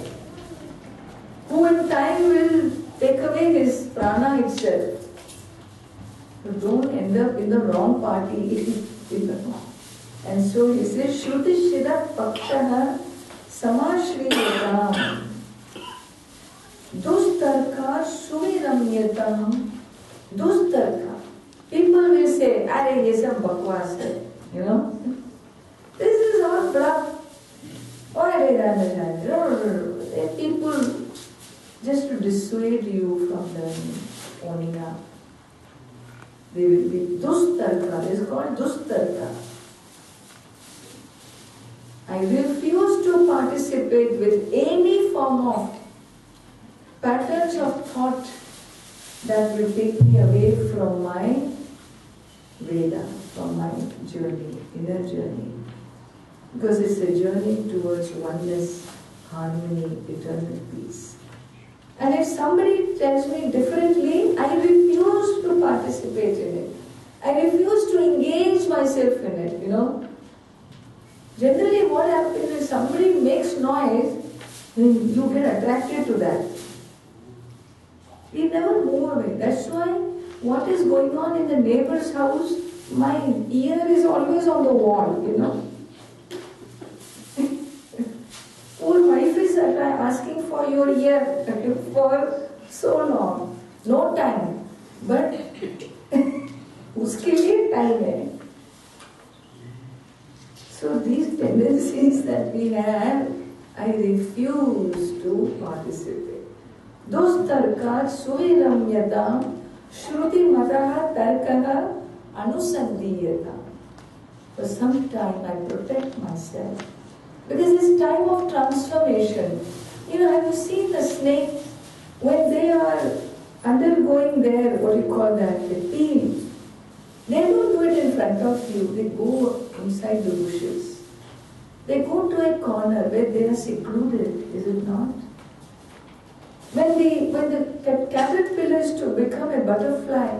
who in time will take away his prana itself. So don't end up in the wrong party. And so he says, Shruti Shira Paktaha Samashriyatam Dustarka Suviramyatam Dustarka. People will say, Arey, ye sab bakwas hai. You know? This is all bluff. Why did I understand? People just to dissuade you from the owning up. They will be Dustarka. It's called Dustarka. I refuse to participate with any form of patterns of thought that will take me away from my Veda, from my journey, inner journey. Because it's a journey towards oneness, harmony, eternal peace. And if somebody tells me differently, I refuse to participate in it. I refuse to engage myself in it, you know. Generally what happens is somebody makes noise, you get attracted to that. We never move away. That's why what is going on in the neighbor's house, my ear is always on the wall, you know. Poor wife is asking for your ear for so long. No time. But uske liye time hai. So these tendencies that we have, I refuse to participate. Dustarkat suviramyatam shruti mataha tarkaha anusandiyata. For some time I protect myself. Because it's time of transformation. You know, have you seen the snake when they are undergoing their, what do you call that, the peel? They don't do it in front of you. They go inside the bushes. They go to a corner where they are secluded, is it not? When the caterpillar is to become a butterfly,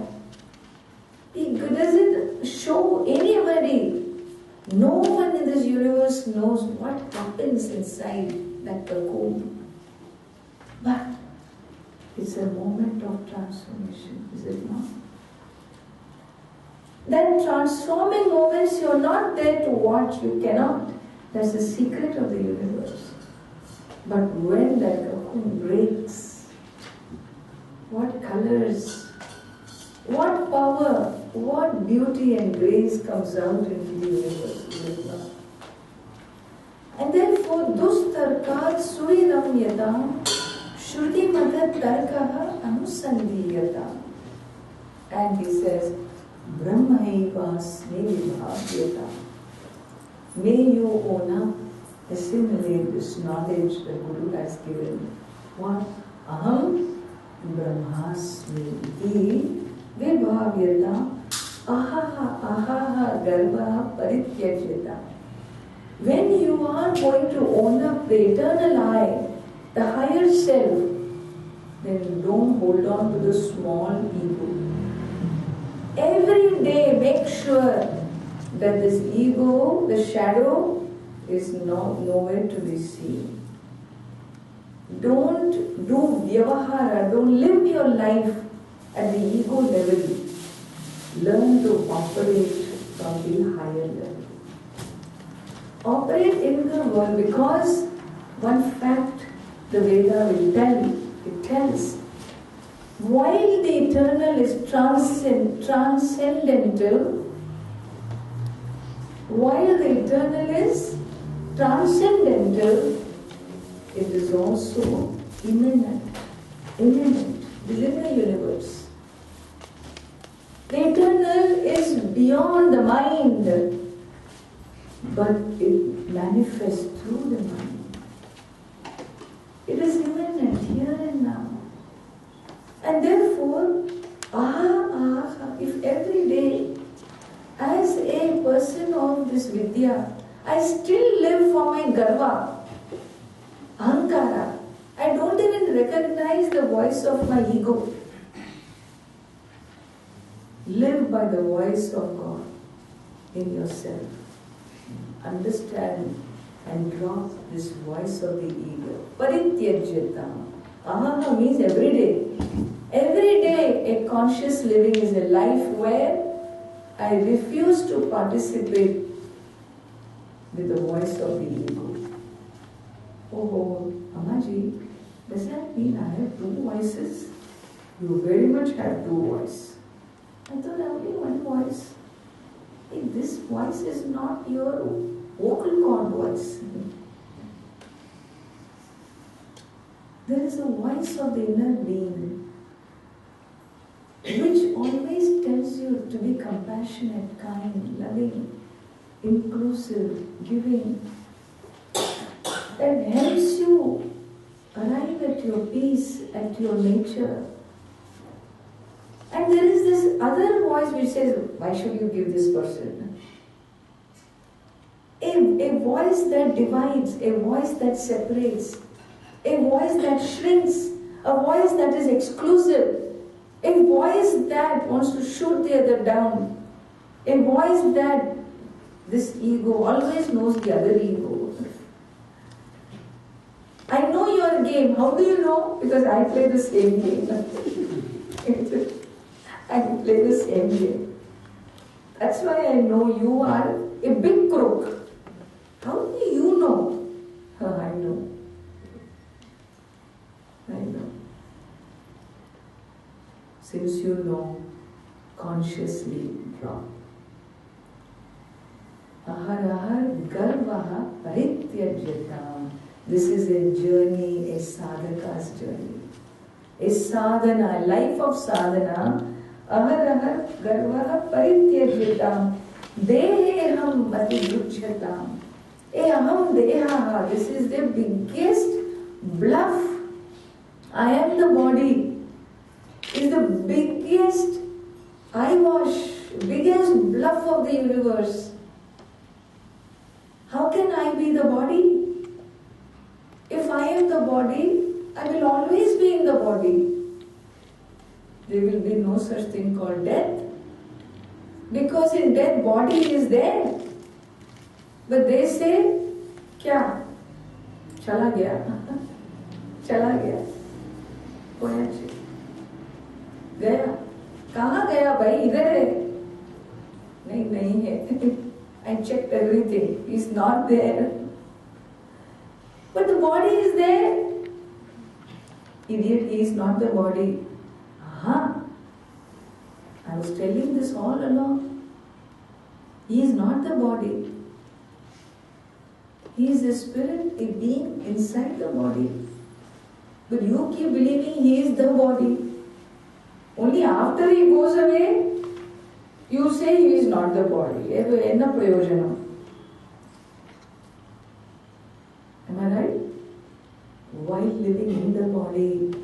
it doesn't show anybody. No one in this universe knows what happens inside that cocoon. But it's a moment of transformation, is it not? Then transforming moments, you're not there to watch, you cannot. That's the secret of the universe. But when that cocoon breaks, what colors, what power, what beauty and grace comes out into the universe, is it not? And therefore, Dustarkat Suviramyatam Shruti Madat Tarkaha Anusandiyata. And he says, Brahmaivasmi Vibhavyata. May you, Ona, assimilate this knowledge the Guru has given. What? Aham Brahmasmi iti Vibhavyata Ahaha Ahaha Garva Parityajyata. When you are going to own up the eternal I, the higher self, then don't hold on to the small ego. Every day make sure that this ego, the shadow, is nowhere to be seen. Don't do vyavahara, don't live your life at the ego level. Learn to operate from the higher level. Operate in the world, because one fact the Veda will tell, it tells, while the eternal is transcendental, it is also immanent within the universe. The eternal is beyond the mind, but it manifests through the mind. It is immanent here and now. And therefore, if every day, as a person of this Vidya, I still live for my garva, Ahankara. I don't even recognize the voice of my ego. Live by the voice of God in yourself. Understand and drop this voice of the ego. Parityajyatam. Aham means every day. Every day a conscious living is a life where I refuse to participate with the voice of the ego. Oh, Amaji, does that mean I have two voices? You very much have two voices. I thought only one voice. Hey, this voice is not your vocal cord voice. There is a voice of the inner being which always tells you to be compassionate, kind, loving, inclusive, giving. That helps you arrive at your peace, at your nature. And there is this other voice which says, why should you give this person? A voice that divides, a voice that separates, a voice that shrinks, a voice that is exclusive, a voice that wants to shoot the other down, a voice that this ego always knows the other ego. I know your game. How do you know? Because I play the same game. I play the same game. That's why I know you are a big crook. How do you know? I know. I know. Since you know, consciously drop. Ahar garvaha parityajyatam. This is a journey, a sadhaka's journey. A sadhana, a life of sadhana. Ahar garvaha parityajyatam. Deheham matidruchyatam. Aham dehaha. This is the biggest bluff. I am the body. Is the biggest eyewash, biggest bluff of the universe. How can I be the body? If I am the body, I will always be in the body. There will be no such thing called death. Because in death, body is there. But they say, kya? Chala gaya. Chala gaya. Koya chi. गया कहाँ गया भाई इधर है नहीं है I checked everything. He's not there. But the body is there. Idiot, he is not the body. Aha. I was telling this all along. He is not the body. He is a spirit, a being inside the body. But you keep believing he is the body. Only after he goes away, you say he is not the body. Enna prayojanam. Am I right? While living in the body,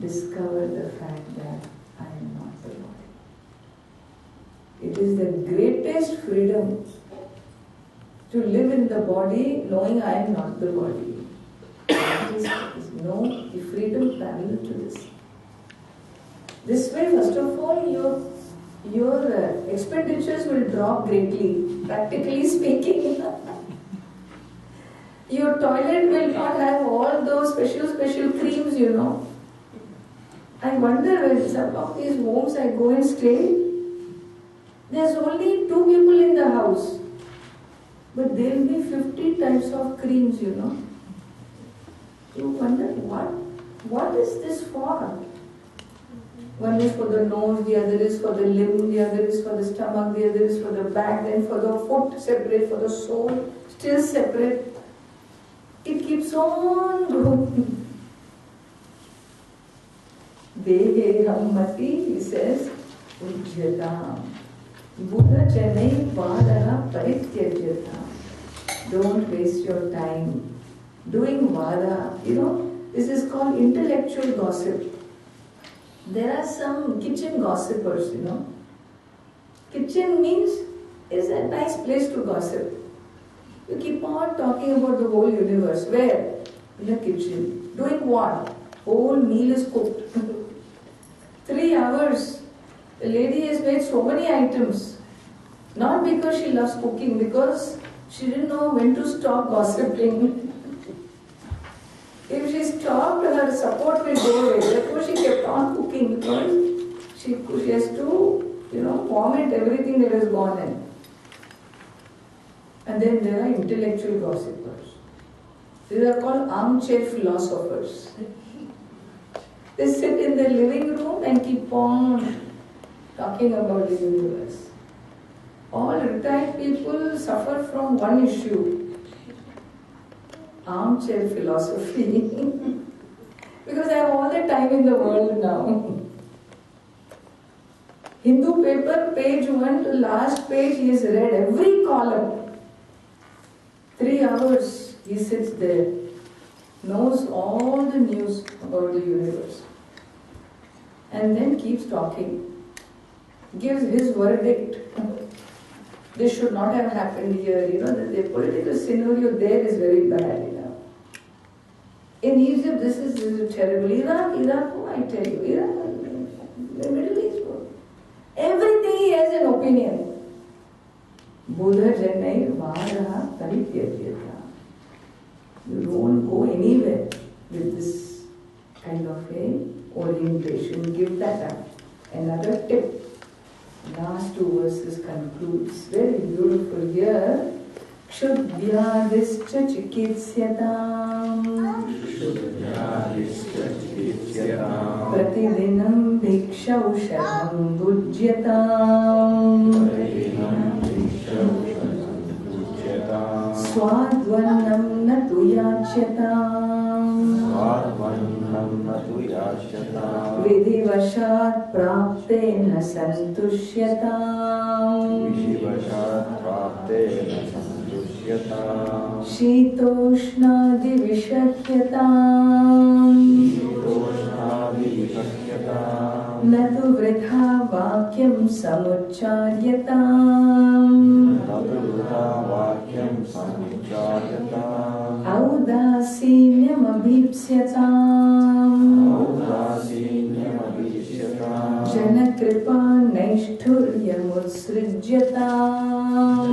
discover the fact that I am not the body. It is the greatest freedom to live in the body knowing I am not the body. There is no freedom parallel to this. This way, first of all, your expenditures will drop greatly, practically speaking. Your toilet will not have all those special creams, you know. I wonder when some of these homes I go and stay, there's only 2 people in the house. But there will be 50 types of creams, you know. You wonder, what is this for? One is for the nose, the other is for the limb, the other is for the stomach, the other is for the back, then for the foot separate, for the soul still separate. It keeps on growing. Deheham mati, he says, ujjatam. Buddha chanai vadaha parityajyatam. Don't waste your time doing vada. You know, this is called intellectual gossip. There are some kitchen gossipers, you know. Kitchen means is a nice place to gossip. You keep on talking about the whole universe. Where? in the kitchen. Doing what? Whole meal is cooked. 3 hours. The lady has made so many items. Not because she loves cooking, because she didn't know when to stop gossiping. If she stopped, her support will go away. Therefore, she kept on cooking because she has to, vomit everything that has gone in. And then there are intellectual gossipers. These are called armchair philosophers. They sit in their living room and keep on talking about the universe. All retired people suffer from one issue: armchair philosophy. Because I have all the time in the world now. Hindu paper, page 1 to last page, he has read every column. 3 hours he sits there, knows all the news about the universe, and then keeps talking, gives his verdict. This should not have happened here. The political scenario there is very bad. In Egypt, this is terrible. Iraq, I tell you, Iraq, the Middle East. Everything he has an opinion. Buddha Janai Varaha Parityajyata. You don't go anywhere with this kind of a orientation. Give that up. Another tip. Last 2 verses concludes. Very beautiful here. Kshudyadischa chikitsyataam Pratidinam bhikshaushadham bhujyatam Swadvannam natu yachyatam Vidivashat praptena santushyatam Shitoshnadi vishakyatam Natu vritha vakyam samucharyatam Audasinyam abhipsyatam Janakripa naishturyam utsrijyatam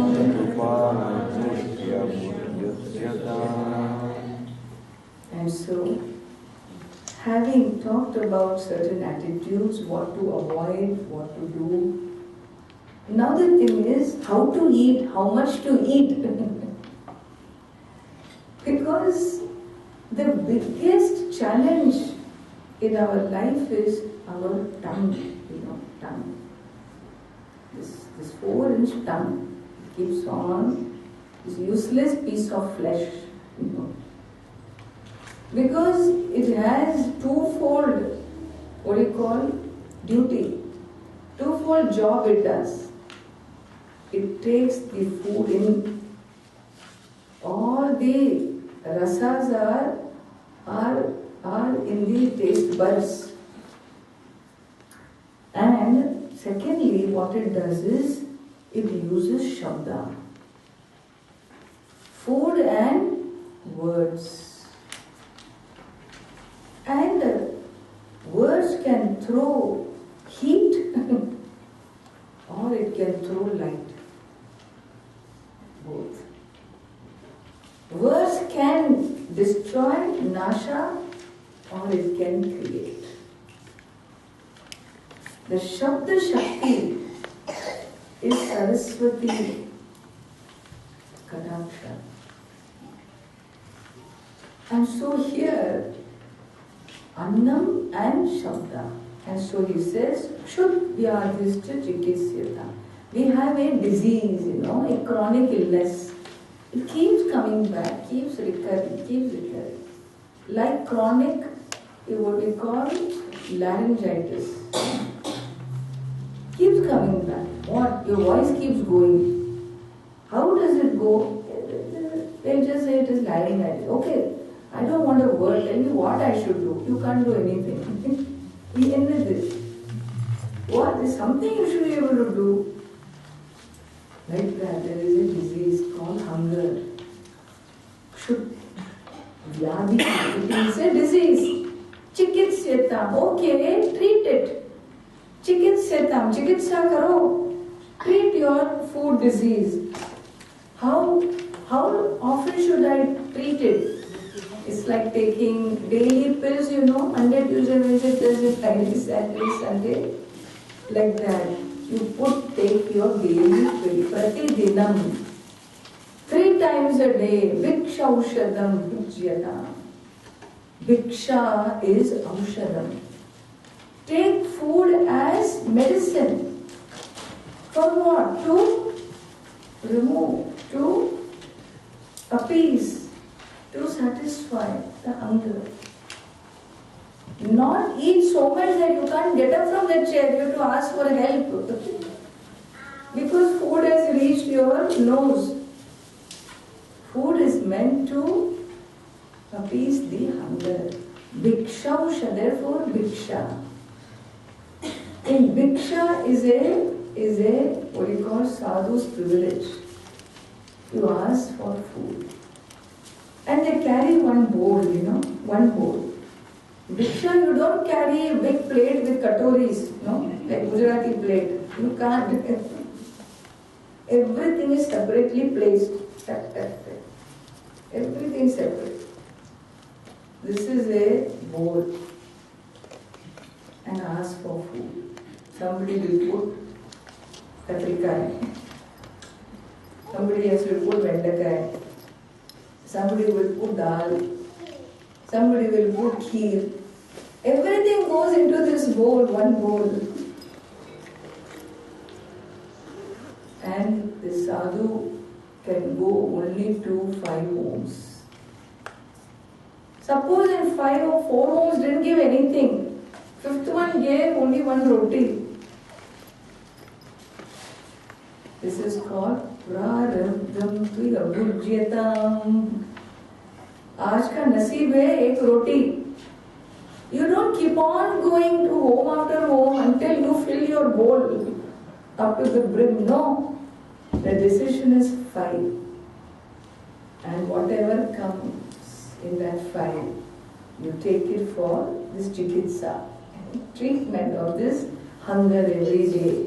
And so, having talked about certain attitudes, what to avoid, what to do, now the thing is how to eat, how much to eat. Because the biggest challenge in our life is our tongue, tongue. This 4-inch tongue keeps on, this useless piece of flesh, Because it has twofold, duty. Twofold job it does. It takes the food in. All the rasas are in the taste buds. And secondly, what it does is, it uses shabda. Food and words. And words can throw heat or it can throw light. Both. Words can destroy, nasha, or it can create. The Shabda Shakti is Saraswati Kadaksha. And so here, Annam and Shabda. And so he says, Kshudyadischa chikisyata. We have a disease, a chronic illness. It keeps coming back, keeps recurring. Like chronic, what we call laryngitis. Keeps coming back. What? Your voice keeps going. How does it go? They'll just say it is laryngitis. Okay, I don't want a word. Tell me what I should do. You can't do anything. We ended this. What? There's something you should be able to do. Like that, there is a disease called hunger. Vyadhi, it is a disease. Chikitsatam, okay, treat it. Chikitsatam, chikitsa karo. Treat your food disease. How often should I treat it? It's like taking daily pills, Monday, Tuesday, Wednesday, Thursday, Friday, Saturday, Sunday. Like that. You take your daily pill. Prati dinam. 3 times a day. Bhiksha aushadam bhujyata. Bhiksha is aushadam. Take food as medicine. For what? To remove, to appease, to satisfy the hunger. Not eat so much that you can't get up from the chair. You have to ask for help. Because food has reached your nose. Food is meant to appease the hunger. Bhikshausha, therefore Bhiksha. In Bhiksha is a what you call sadhu's privilege. You ask for food. And they carry one bowl, one bowl. Bhiksha, you don't carry a big plate with katoris, like Gujarati plate. You can't. Everything is separately placed. Everything separate. This is a bowl. And ask for food. Somebody will put katrikai. Somebody else will put vendakai. Somebody will put dal. Somebody will put kheer. Everything goes into this bowl, one bowl. And the sadhu can go only to 5 homes. Suppose in 5 or 4 homes didn't give anything. 5th one gave only 1 roti. This is called prarabdham tviyabhujyatam. आज का नसीब है एक रोटी. You don't keep on going to home after home until you fill your bowl up to the brim. No. The decision is 5. And whatever comes in that 5, you take it for this chikitsa, treatment of this hunger every day.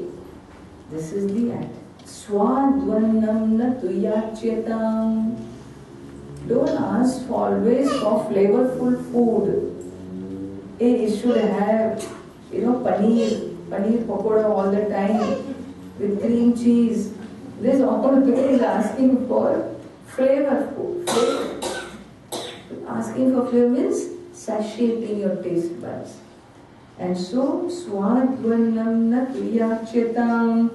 This is the act. Swadvanam na tuyachyatam. Don't ask for always for flavorful food. It should have, paneer pakoda all the time with cream cheese. This always asking for flavorful food. Asking for flavor means satiating your taste buds. And so, swadvanam na tuyachyatam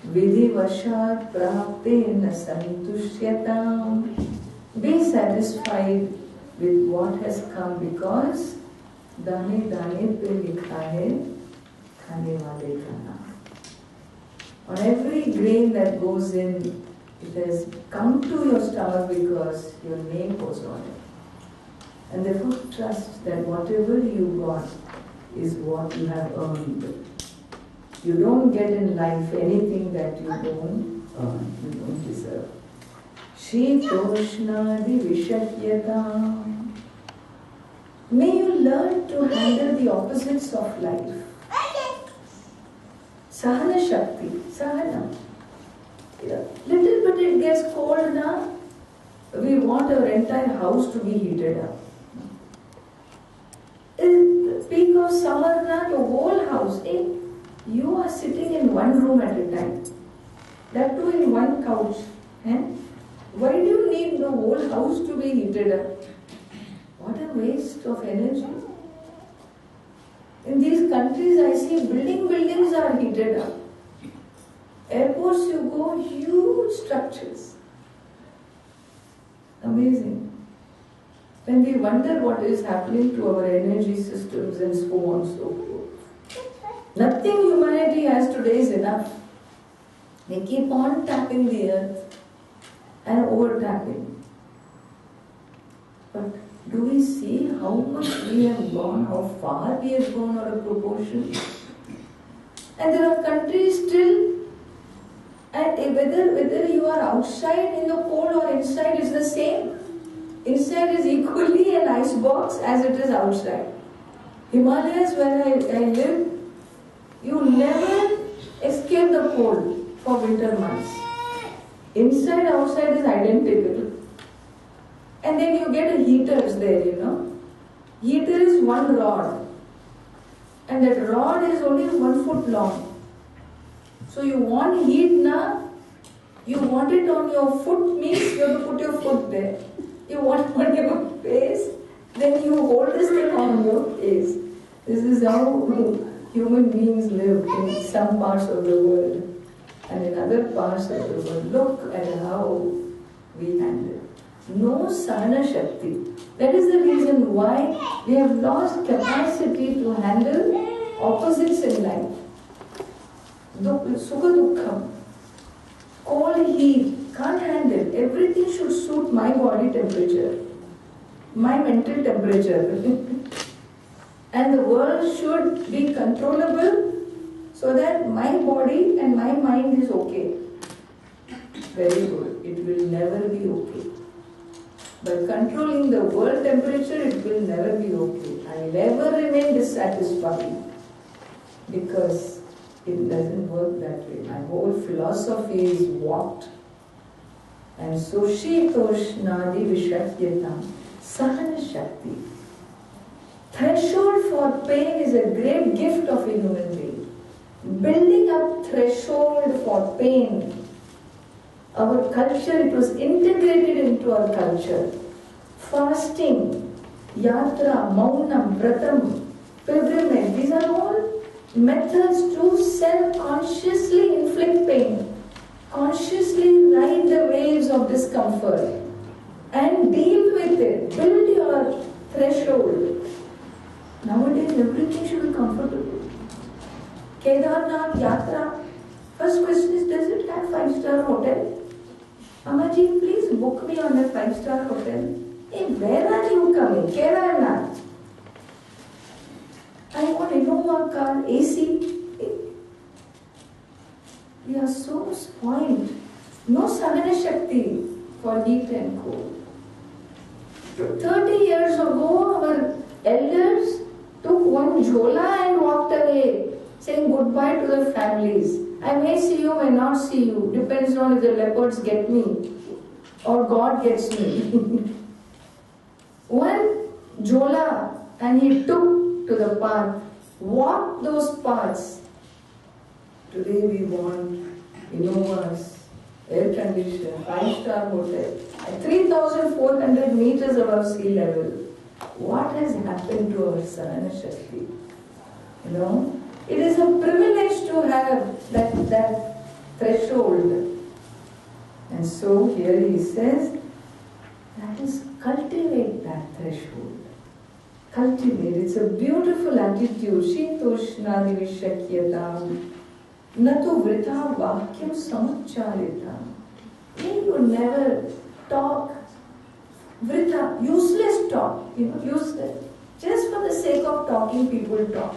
vidhivashat praptena santushyatam. Be satisfied with what has come because दाने दाने पे लिखा है खाने वाले का नाम. On every grain that goes in, it has come to your stomach because your name was on it. And therefore trust that whatever you got is what you have earned. You don't get in life anything that you don't earn, you don't deserve. Shitoshnadi vishakyata. May you learn to handle the opposites of life. Sahana Shakti, Sahana. Little bit it gets cold now. We want our entire house to be heated up. In the peak of summer now, your whole house, you are sitting in one room at a time. That too in one couch. Why do you need the whole house to be heated up? What a waste of energy. In these countries, I see buildings are heated up. Airports, you go, huge structures. Amazing. When we wonder what is happening to our energy systems and so on and so forth. Nothing humanity has today is enough. They keep on tapping the earth and over-tapping. But do we see how much we have gone, how far we have gone out of proportion? And there are countries still, and whether you are outside in the cold or inside is the same. inside is equally an ice box as it is outside. Himalayas, where I live, you never escape the cold for winter months. Inside, outside is identical. And then you get heaters there, Heater is one rod. And that rod is only 1 foot long. So you want heat now, you want it on your foot means you have to put your foot there. You want it on your face, then you hold this thing on your face. This is how human beings live in some parts of the world. And in other parts of the world, look at how we handle. No Sahana Shakti. That is the reason why we have lost capacity to handle opposites in life. Sukha Dukkham. Cold, heat, can't handle. Everything should suit my body temperature, my mental temperature. And the world should be controllable so that my body and my mind is okay. Very good. It will never be okay. By controlling the world temperature, it will never be okay. I never remain dissatisfied because it doesn't work that way. My whole philosophy is what? And so Shitoshnadi Vishakyatam Sahana Shakti. Threshold for pain is a great gift of a human being. Building up threshold for pain. Our culture, it was integrated into our culture. Fasting, yatra, maunam, vratam, pilgrimage, these are all methods to self-consciously inflict pain. Consciously ride the waves of discomfort and deal with it. Build your threshold. Nowadays, everything should be comfortable. Kedarnath Yatra. First question is, does it have 5-star hotel? Amaji, please book me on a 5-star hotel. Hey, where are you coming? Kedarnath. I want Innova car, AC. We are so spoiled. No Sahana Shakti for heat and cold. 30 years ago, our elders took one jhola and walked away, saying goodbye to the families. I may see you, may not see you. Depends on if the leopards get me or God gets me. One jhola and he took to the path, walked those paths. Today we want Innovas, air conditioned, 5-star hotel, at 3,400 meters above sea level. What has happened to our Sahana Shakti? It is a privilege to have that threshold. And so here he says, that is, cultivate that threshold. Cultivate. It's a beautiful attitude. Shitoshnadi Vishakyatam Natu Vritha Vakyam Samacharitam. You never talk Vritha, useless talk, useless. Just for the sake of talking, people talk.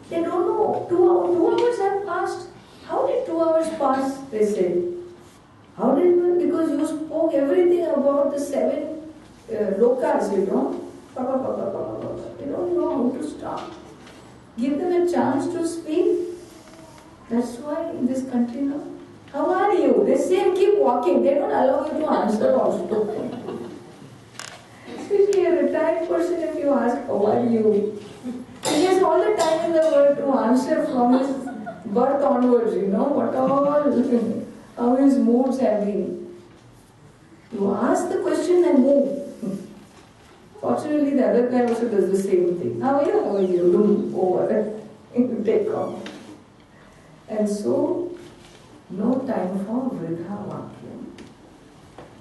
They don't know, 2 hours have passed. How did 2 hours pass, they say. How did it? Because you spoke everything about the 7 lokas, They don't know how to stop. Give them a chance to speak. That's why in this country now, how are you? They say keep walking. They don't allow you to answer also. Especially a retired person, if you ask, how are you? He has all the time in the world to answer from his birth onwards, what all, how his moods have been. You ask the question and move. Fortunately, the other guy also does the same thing. How are you? How are you? Boom, over. You take off. And so, no time for Vridha Vakyam.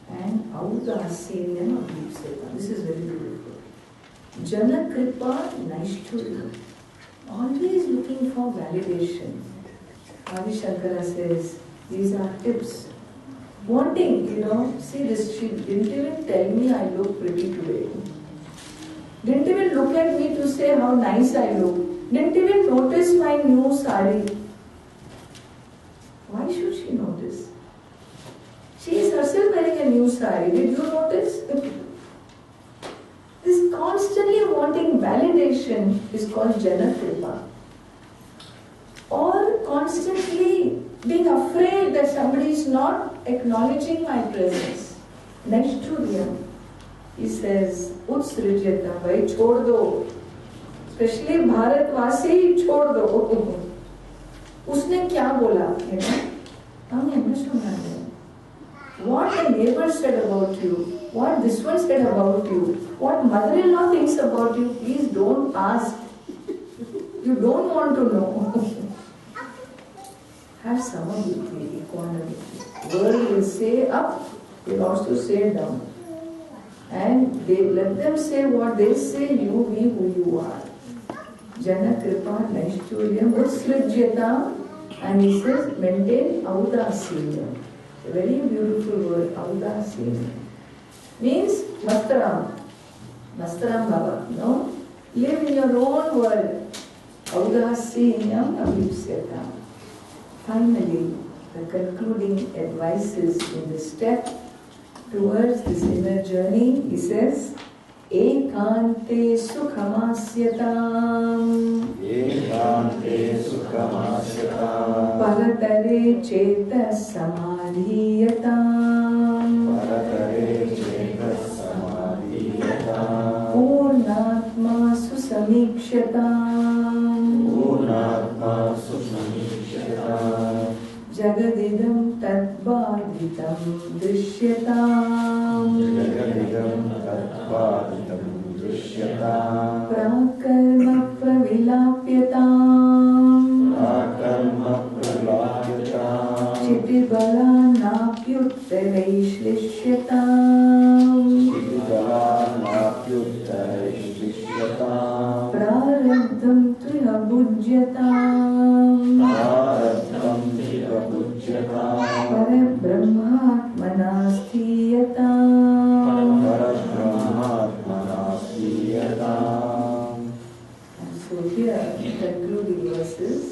And Audasinyam Abhipseta. This is very beautiful. Jana Kripa Naishthurya. Always looking for validation. Ravi Shankara says, these are tips. Wanting, see this, she didn't even tell me I look pretty today. Didn't even look at me to say how nice I look. Didn't even notice my new sari. Why should she notice? She is herself wearing a new sari. Did you notice? condition is called Jana Kripa. Or constantly being afraid that somebody is not acknowledging my presence. Naishturyam. He says, Utsrijyata, bhai, chhod do. Especially Bharatvasi, chhod do. Usne kya bola? What the neighbor said about you, what this one said about you, what mother-in-law thinks about you, please don't ask. You don't want to know. Have samabhuti, equanimity. World will say up, they will also say down. And they let them say what they say, you be who you are. Jana Kripa Naishturyam Utsrijyata, and he says maintain Audasya. A very beautiful word, Audasya. Means Mastaram. Mastaram Baba, no? Live in your own world. Audasyam Abhipsyata. Finally, the concluding advices in this step towards this inner journey, he says, Ekante sukhamasyatam Ekante sukhamasyatam Paratare cheta samadhiyatam Paratare cheta samadhiyatam Purnatma susamikshyatam Purnatma susamikshyatam Jagadidam tadbhaditam drisyatam Jagadidam tadbhaditam drisyatam Prakarma pravilapyatam Prakarma pravilapyatam Chitibala napyuttaraishlisyatam Chitibala napyuttaraishlisyatam Prarabdham tviha bhujyatam Prarabdham tviha bhujyatam Parabrahmatmanasthiyatam. Parabrahmatmanasthiyatam. And so here, in concluding verses,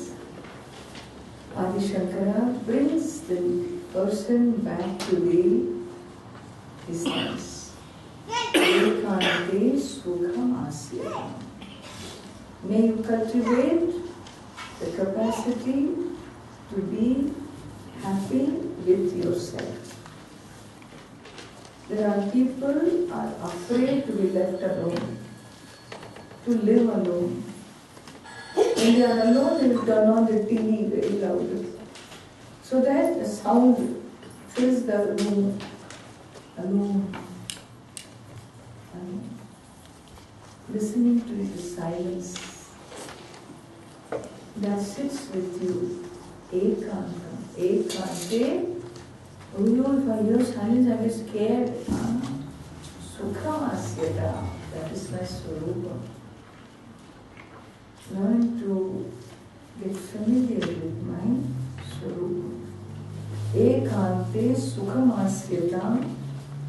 Adi Shankara brings the person back to the essence. Ekante sukham asyam. May you cultivate the capacity to be happy with yourself. There are people who are afraid to be left alone, to live alone. When they are alone, they will turn on the TV very loudly, so that the sound fills the room. Alone. Listening to the silence that sits with you. Ekanta. Ekante. Oh, if I hear silence, I get scared. Sukham asyata. That is my swarupa. Learn to get familiar with my swarupa. Ekante sukham asyata.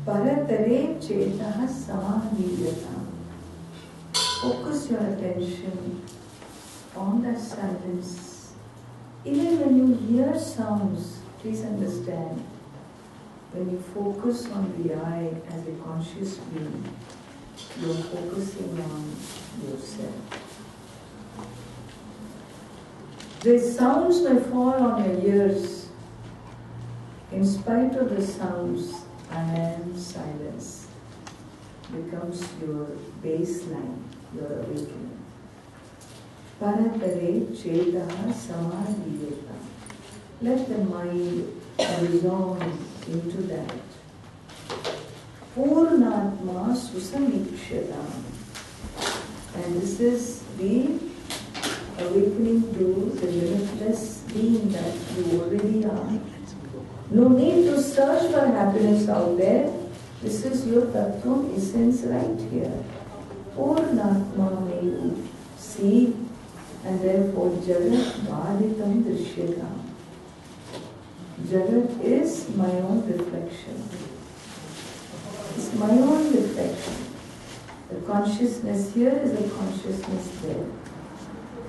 Paratare chetaha samadhiyata. Focus your attention on that silence. Even when you hear sounds, please understand, when you focus on the I as a conscious being, you are focusing on yourself. The sounds may fall on your ears. In spite of the sounds, I am silence becomes your baseline, your awakening. Paratare chetaha samadhiyata. Let the mind resolve into that. Purnatma susamikshata. And this is the awakening to the limitless being that you already are. No need to search for happiness out there. This is your Tattvam essence right here. Purnatma may you see, and therefore Jagat Bhaditam Drishyata. Jagat is my own reflection. It's my own reflection. The consciousness here is a consciousness there.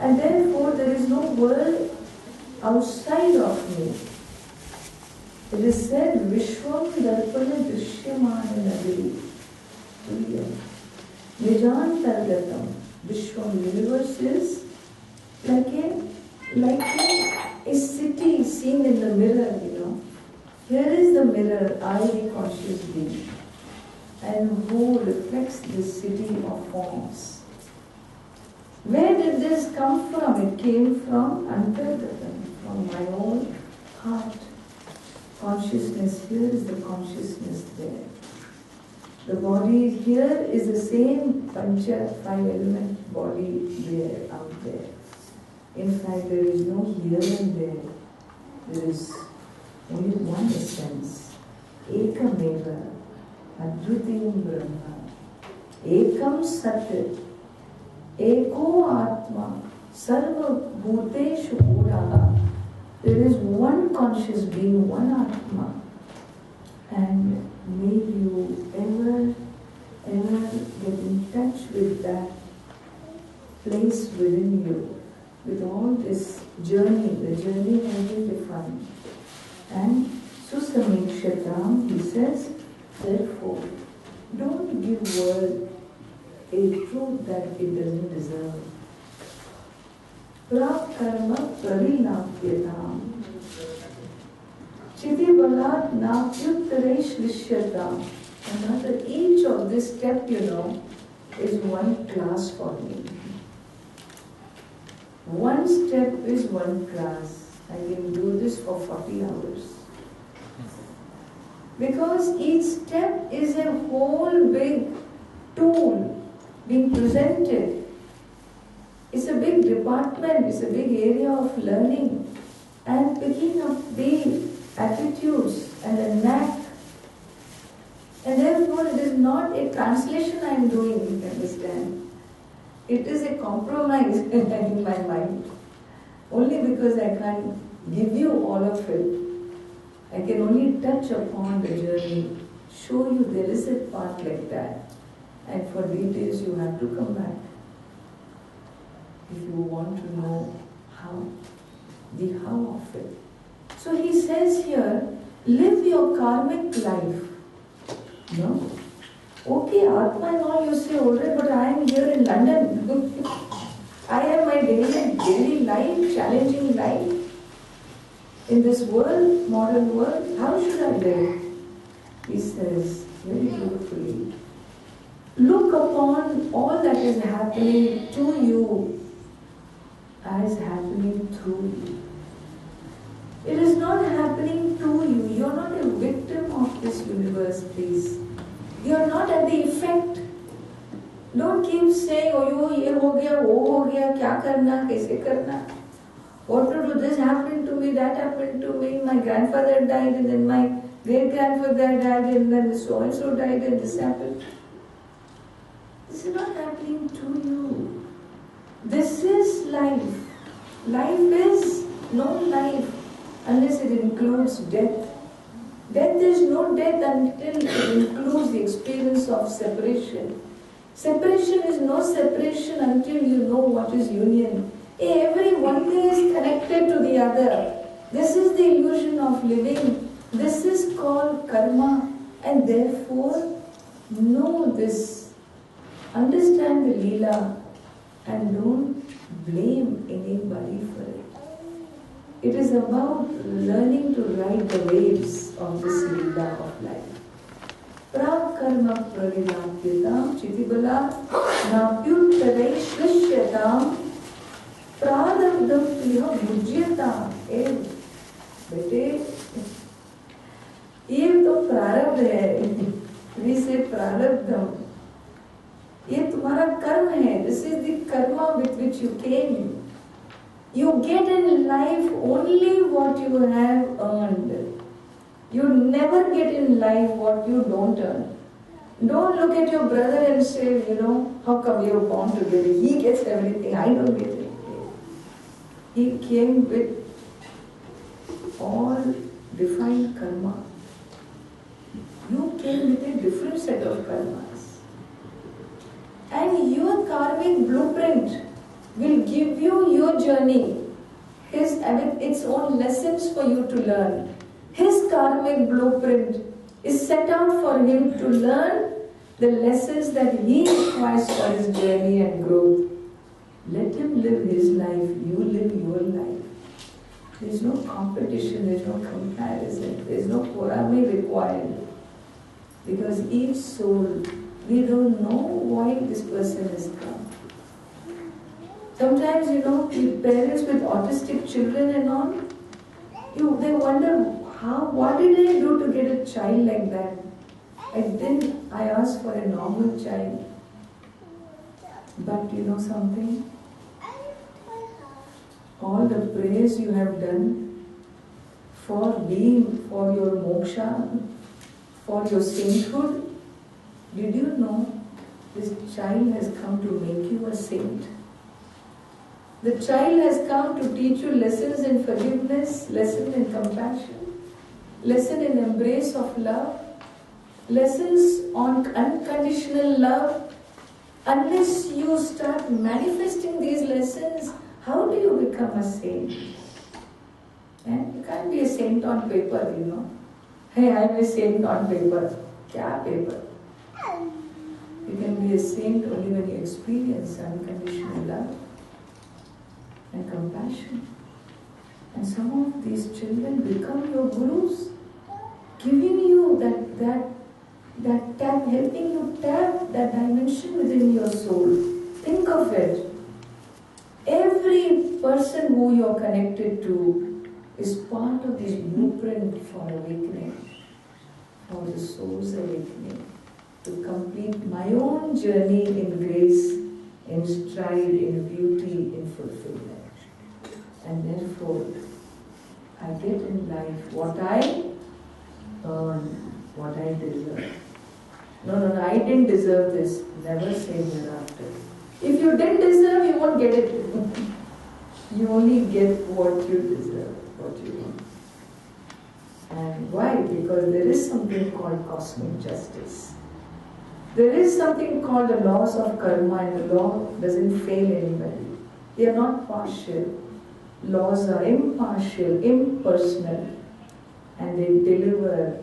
And therefore there is no world outside of me. It is said, Vishwam Darpana Drishyamana Nagari. Nijantargatam. Vishwam shown universe is like a city seen in the mirror, Here is the mirror, I, the conscious being, and who reflects this city of forms. Where did this come from? It came from Antargatan, from my own heart. Consciousness here is the consciousness there. The body here is the same Pancha, 5-element body there, out there. In fact, there is no here and there. There is only one essence. Ekameva, Advitiyam Brahma. Ekam Sat, Eko Atma, Sarva Bhuteshu Uraha. There is one conscious being, one Atma. And may you ever get in touch with that place within you, with all this journey. The journey has been defined. And Swmini, he says, therefore, don't give world a truth that it doesn't deserve. Prap karma pravilapyatam. Chitibalat napyuttaresh lishyata. Another, each of this step, is one class for me. One step is one class. I can do this for 40 hours. Because each step is a whole big tool being presented. It's a big department, it's a big area of learning and picking up the attitudes and the knack. And therefore it is not a translation I am doing, you understand. It is a compromise in my mind. Only because I can't give you all of it. I can only touch upon the journey, show you there is a path like that. And for details you have to come back. If you want to know the how of it. So he says here, live your karmic life. No? Okay, Atma and all you say, alright, but I am here in London. I have my daily life, challenging life. In this world, modern world, how should I live? He says very beautifully, look upon all that is happening to you as happening through you. It is not happening to you. You are not a victim of this universe, please. You are not at the effect. Don't keep saying, oh, ye ho gaya, wo ho gaya, kya karna, kaise karna. What to do, this happened to me, that happened to me, my grandfather died and then my great-grandfather died and then so-and-so died and this happened. This is not happening to you. This is life. Life is no life unless it includes death. Death is no death until it includes the experience of separation. Separation is no separation until you know what is union. Every one thing is connected to the other. This is the illusion of living. This is called karma. And therefore, know this. Understand the Leela and don't blame anybody for it. It is about learning to ride the waves of this Leela of life. Prap karma pravilapyatam chitibala napyuttarai shrishyatam prarabdam priya bhujyatam. बेटे ये तो प्रारब्ध है. We say prarabdam. ये तुम्हारा कर्म है. This is the karma with which you came. You get in life only what you have earned. You never get in life what you don't earn. Don't look at your brother and say, how come you're born together? He gets everything, I don't get it. He came with all defined karma. You came with a different set of karmas. And your karmic blueprint will give you your journey. Its own lessons for you to learn. His karmic blueprint is set out for him to learn the lessons that he requires for his journey and growth. Let him live his life, you live your life. There is no competition, there is no comparison, there is no porami required. Because each soul, we don't know why this person has come. Sometimes, the parents with autistic children and all, they wonder, what did I do to get a child like that? I asked for a normal child. But you know something? All the prayers you have done for your moksha, for your sainthood, did you know this child has come to make you a saint? The child has come to teach you lessons in forgiveness, lesson in compassion, lesson in embrace of love, lessons on unconditional love. Unless you start manifesting these lessons, how do you become a saint? And you can't be a saint on paper, Hey, I'm a saint on paper. Kya paper? You can be a saint only when you experience unconditional love and compassion. And some of these children become your gurus, giving you that tap, helping you tap that dimension within your soul. Think of it. Every person who you are connected to is part of this blueprint for awakening, for the soul's awakening, to complete my own journey in grace, in stride, in beauty, in fulfillment. And therefore, I get in life what I earn, what I deserve. No, I didn't deserve this. Never say hereafter. If you didn't deserve, you won't get it. You only get what you deserve, what you want. And why? Because there is something called cosmic justice. There is something called the laws of karma, and the law doesn't fail anybody. They are not partial. Laws are impartial, impersonal, and they deliver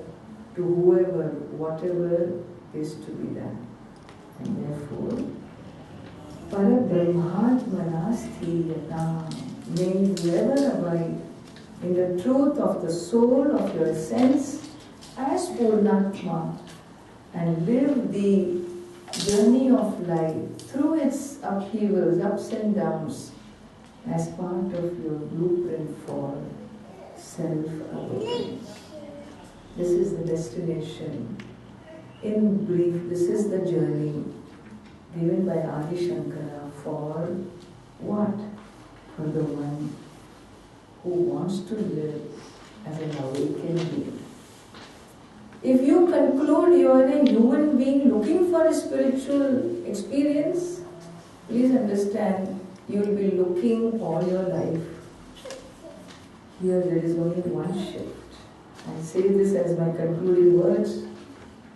to whoever, whatever is to be done. And therefore, Parabrahmatmanasthiyata, may you ever abide in the truth of the soul of your essence as Purnatma, and live the journey of life through its upheavals, ups and downs, as part of your blueprint for self-awakening. This is the destination. In brief, this is the journey given by Adi Shankara for what? For the one who wants to live as an awakened being. If you conclude you are a human being looking for a spiritual experience, please understand you will be looking all your life. Here there is only one shift. I say this as my concluding words.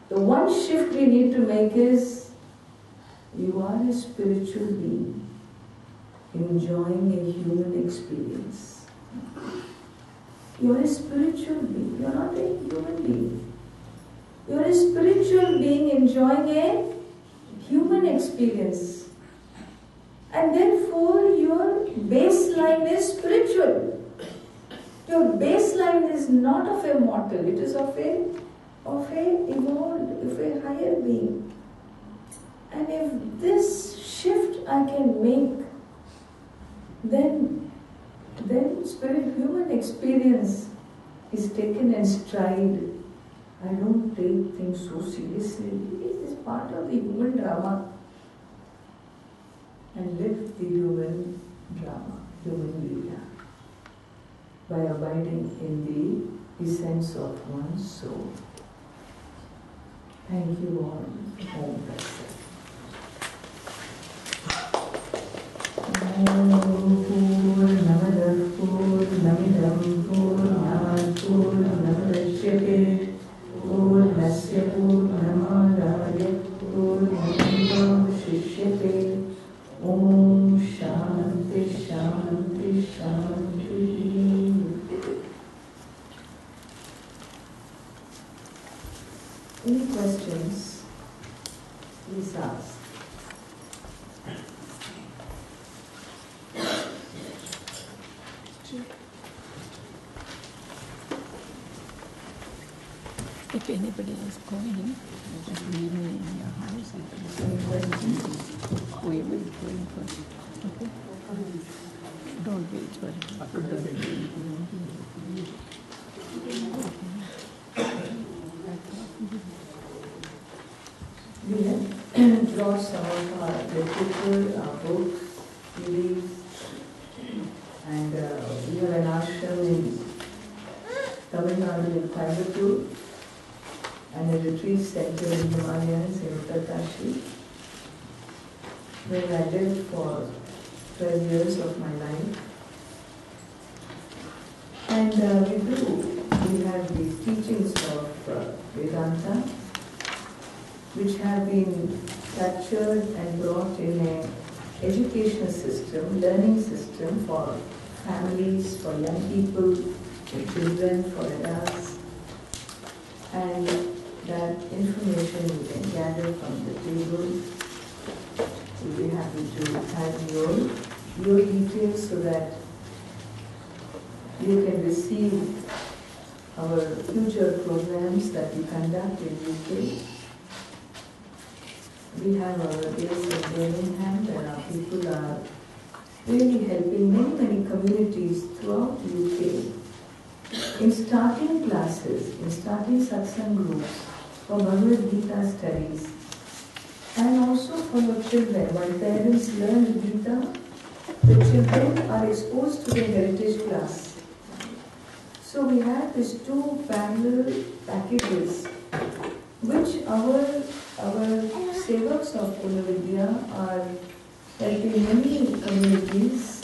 The one shift we need to make is, you are a spiritual being enjoying a human experience. You are a spiritual being. You are not a human being. You are a spiritual being enjoying a human experience. And therefore your baseline is spiritual. Your baseline is not of a mortal, it is of a evolved, of a higher being. And if this shift I can make, then human experience is taken in stride. I don't take things so seriously. It is part of the human drama. And live the human drama, human leela, by abiding in the essence of one's soul. Thank you all. Om Tat Sat. Purnamadaഃ Purnamidam Purnat Purnamudachyate Purnasya Purnamadaya Purnamevavasishyate. Om Shanti Shanti Shanti. Any questions? Please ask. If anybody is going, just leave me in your house and we will go in first. Okay? Don't wait for We have brought some of our literature, our books, CDs, and we have an ashram in Tamil Nadu in Coimbatore and a retreat center in Himalayas in Uttarakhand, where I lived for 12 years of my life. And we have these teachings of Vedanta, which have been captured and brought in an educational system, learning system for families, for young people, for children, for adults. And that information you can gather from the table. We'll be happy to have your details so that you can receive our future programs that we conduct in UK. We have our base in Birmingham, and our people are really helping many communities throughout the UK in starting classes, in starting satsang groups for Bhagavad Gita studies, and also for your children. When parents learn the Gita, the children are exposed to the heritage class. So we have these two parallel packages, which our sevaks of Punavidya are helping many communities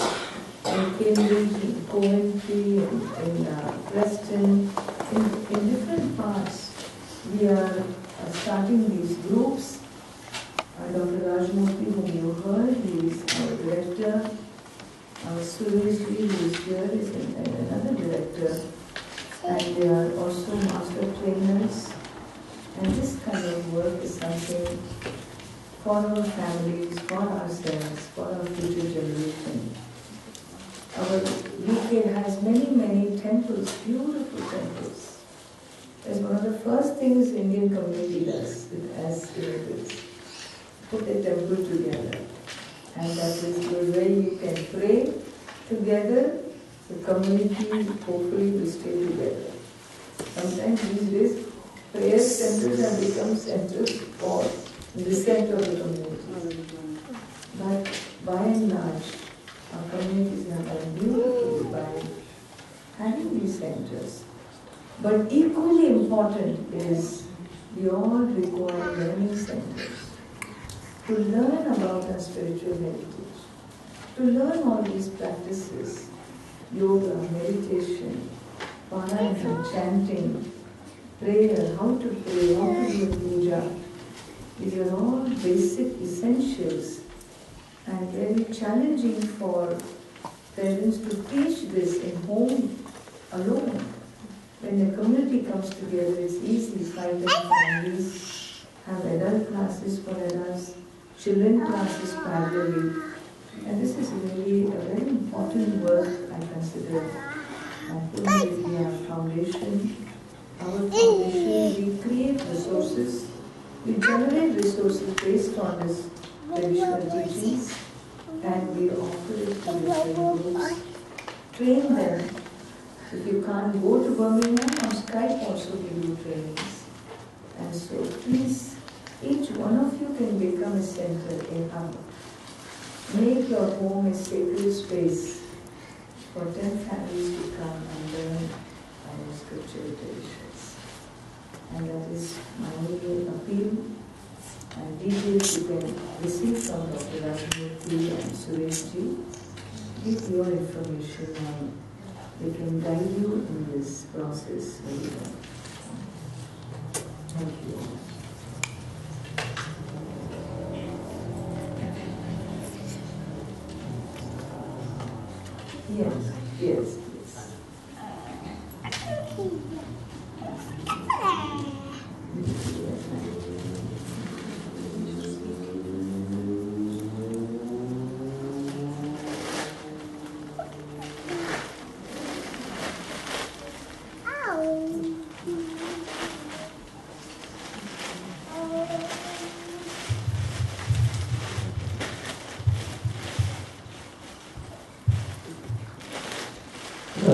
in Cambridge, in Coventry, in Preston, in different parts. We are starting these groups. Dr. Rajmurthy, whom you heard, he is our director. Suresh, who is here, is another director. And they are also master trainers. And this kind of work is something for our families, for ourselves, for our future generation. Our UK has many temples, beautiful temples. That's one of the first things Indian community does as immigrants. Put a temple together. And that is the way you can pray together. The community hopefully will stay together. Sometimes these days, prayer centers have become centers for the center of the community. But by and large, our communities have done beautifully by having these centers. But equally important is we all require learning centers to learn about our spiritual heritage, to learn all these practices, yoga, meditation, parayana, chanting, prayer, how to pray, how to do a puja. These are all basic essentials and very challenging for parents to teach this in home alone. When the community comes together, it's easy. 5 families have adult classes for adults, children classes parallelly. And this is really a very important work, I consider. Our foundation, we create resources, we generate resources based on this traditional teachings, and we offer it to the training groups, train them. If you can't go to Birmingham, on Skype also we do trainings. And so please, each one of you can become a center, a hub. Make your home a sacred space for 10 families to come and learn our scriptural traditions. And that is my only appeal. And details you can receive from Dr. Rajmurthy and Suresh ji. Give your information and they can guide you in this process very well. Thank you. Yes.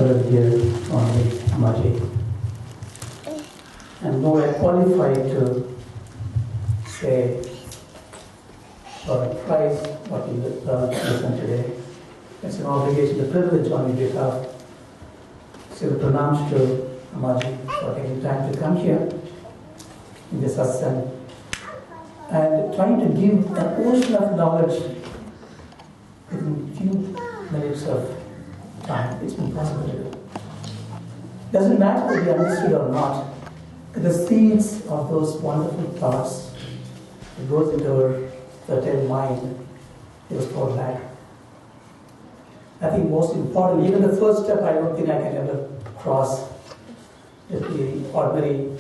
servant here on Amaji. And no, I'm qualified to say or prize what you listen today. It's an obligation, a privilege on your behalf. So pronounced to Amaji for taking time to come here in this satsang and trying to give an ocean of knowledge in few minutes of time. It's impossible to do. Doesn't matter whether you understood or not. The seeds of those wonderful thoughts that goes into our fertile mind, it was poured back. I think most important, even the first step, I don't think I can ever cross with the ordinary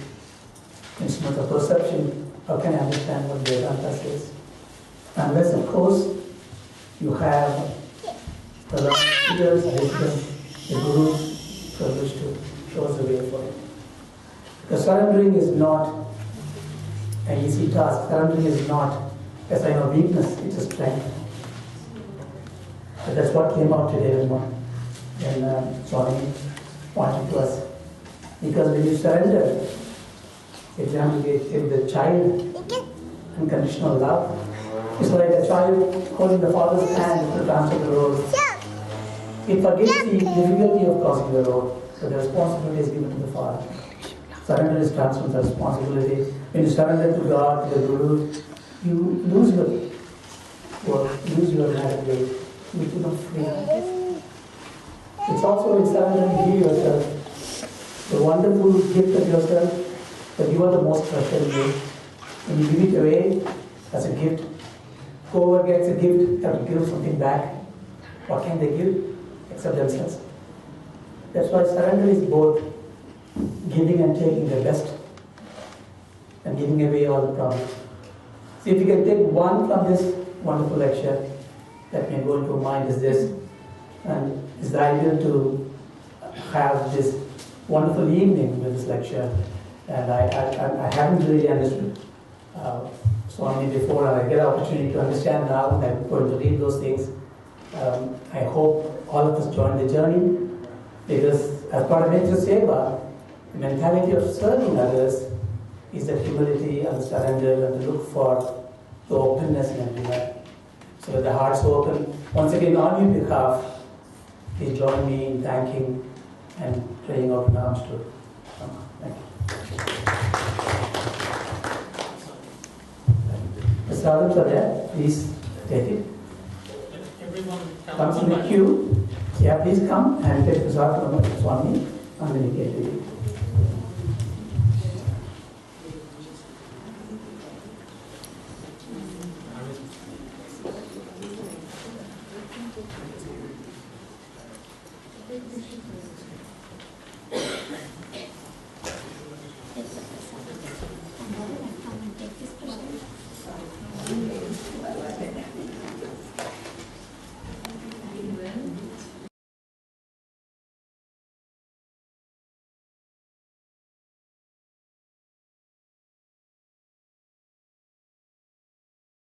instrument of perception. How can I understand what Vedanta says? Unless, of course, you have the leaders, wisdom, the Guru's privilege to show us the way for it. Because surrendering is not an easy task. Surrendering is not a sign of weakness, it's a strength. But that's what came out today when Swmini pointed to us. Because when you surrender, for example, give the child unconditional love. It's like a child holding the father's hand to transfer the road. It forgets the difficulty of crossing the road, so the responsibility is given to the father. Surrender is transferred the responsibility. When you surrender to God, to the Guru, you lose your work, lose your navigate, you become free. It's also in surrendering, give yourself the wonderful gift of yourself that you are the most special gift. When you give it away as a gift, whoever gets a gift has to give something back. What can they give? Except themselves. That's why surrender is both giving and taking the best and giving away all the problems. So if you can take one from this wonderful lecture that may go into your mind is this, and it's the ideal to have this wonderful evening with this lecture. And I haven't really understood Swmini before, and I get an opportunity to understand now, and I'm going to read those things. I hope all of us join the journey, because as part of MitraSeva, the mentality of serving others is that humility and surrender and to look for the openness in everyone. So with the hearts open, once again on your behalf, please join me in thanking and praying out in arms to Thank you. The sadhus are there, please take it. Everyone Comes in the queue. Yeah, please come and take the sadhana of Swmini and then you get it.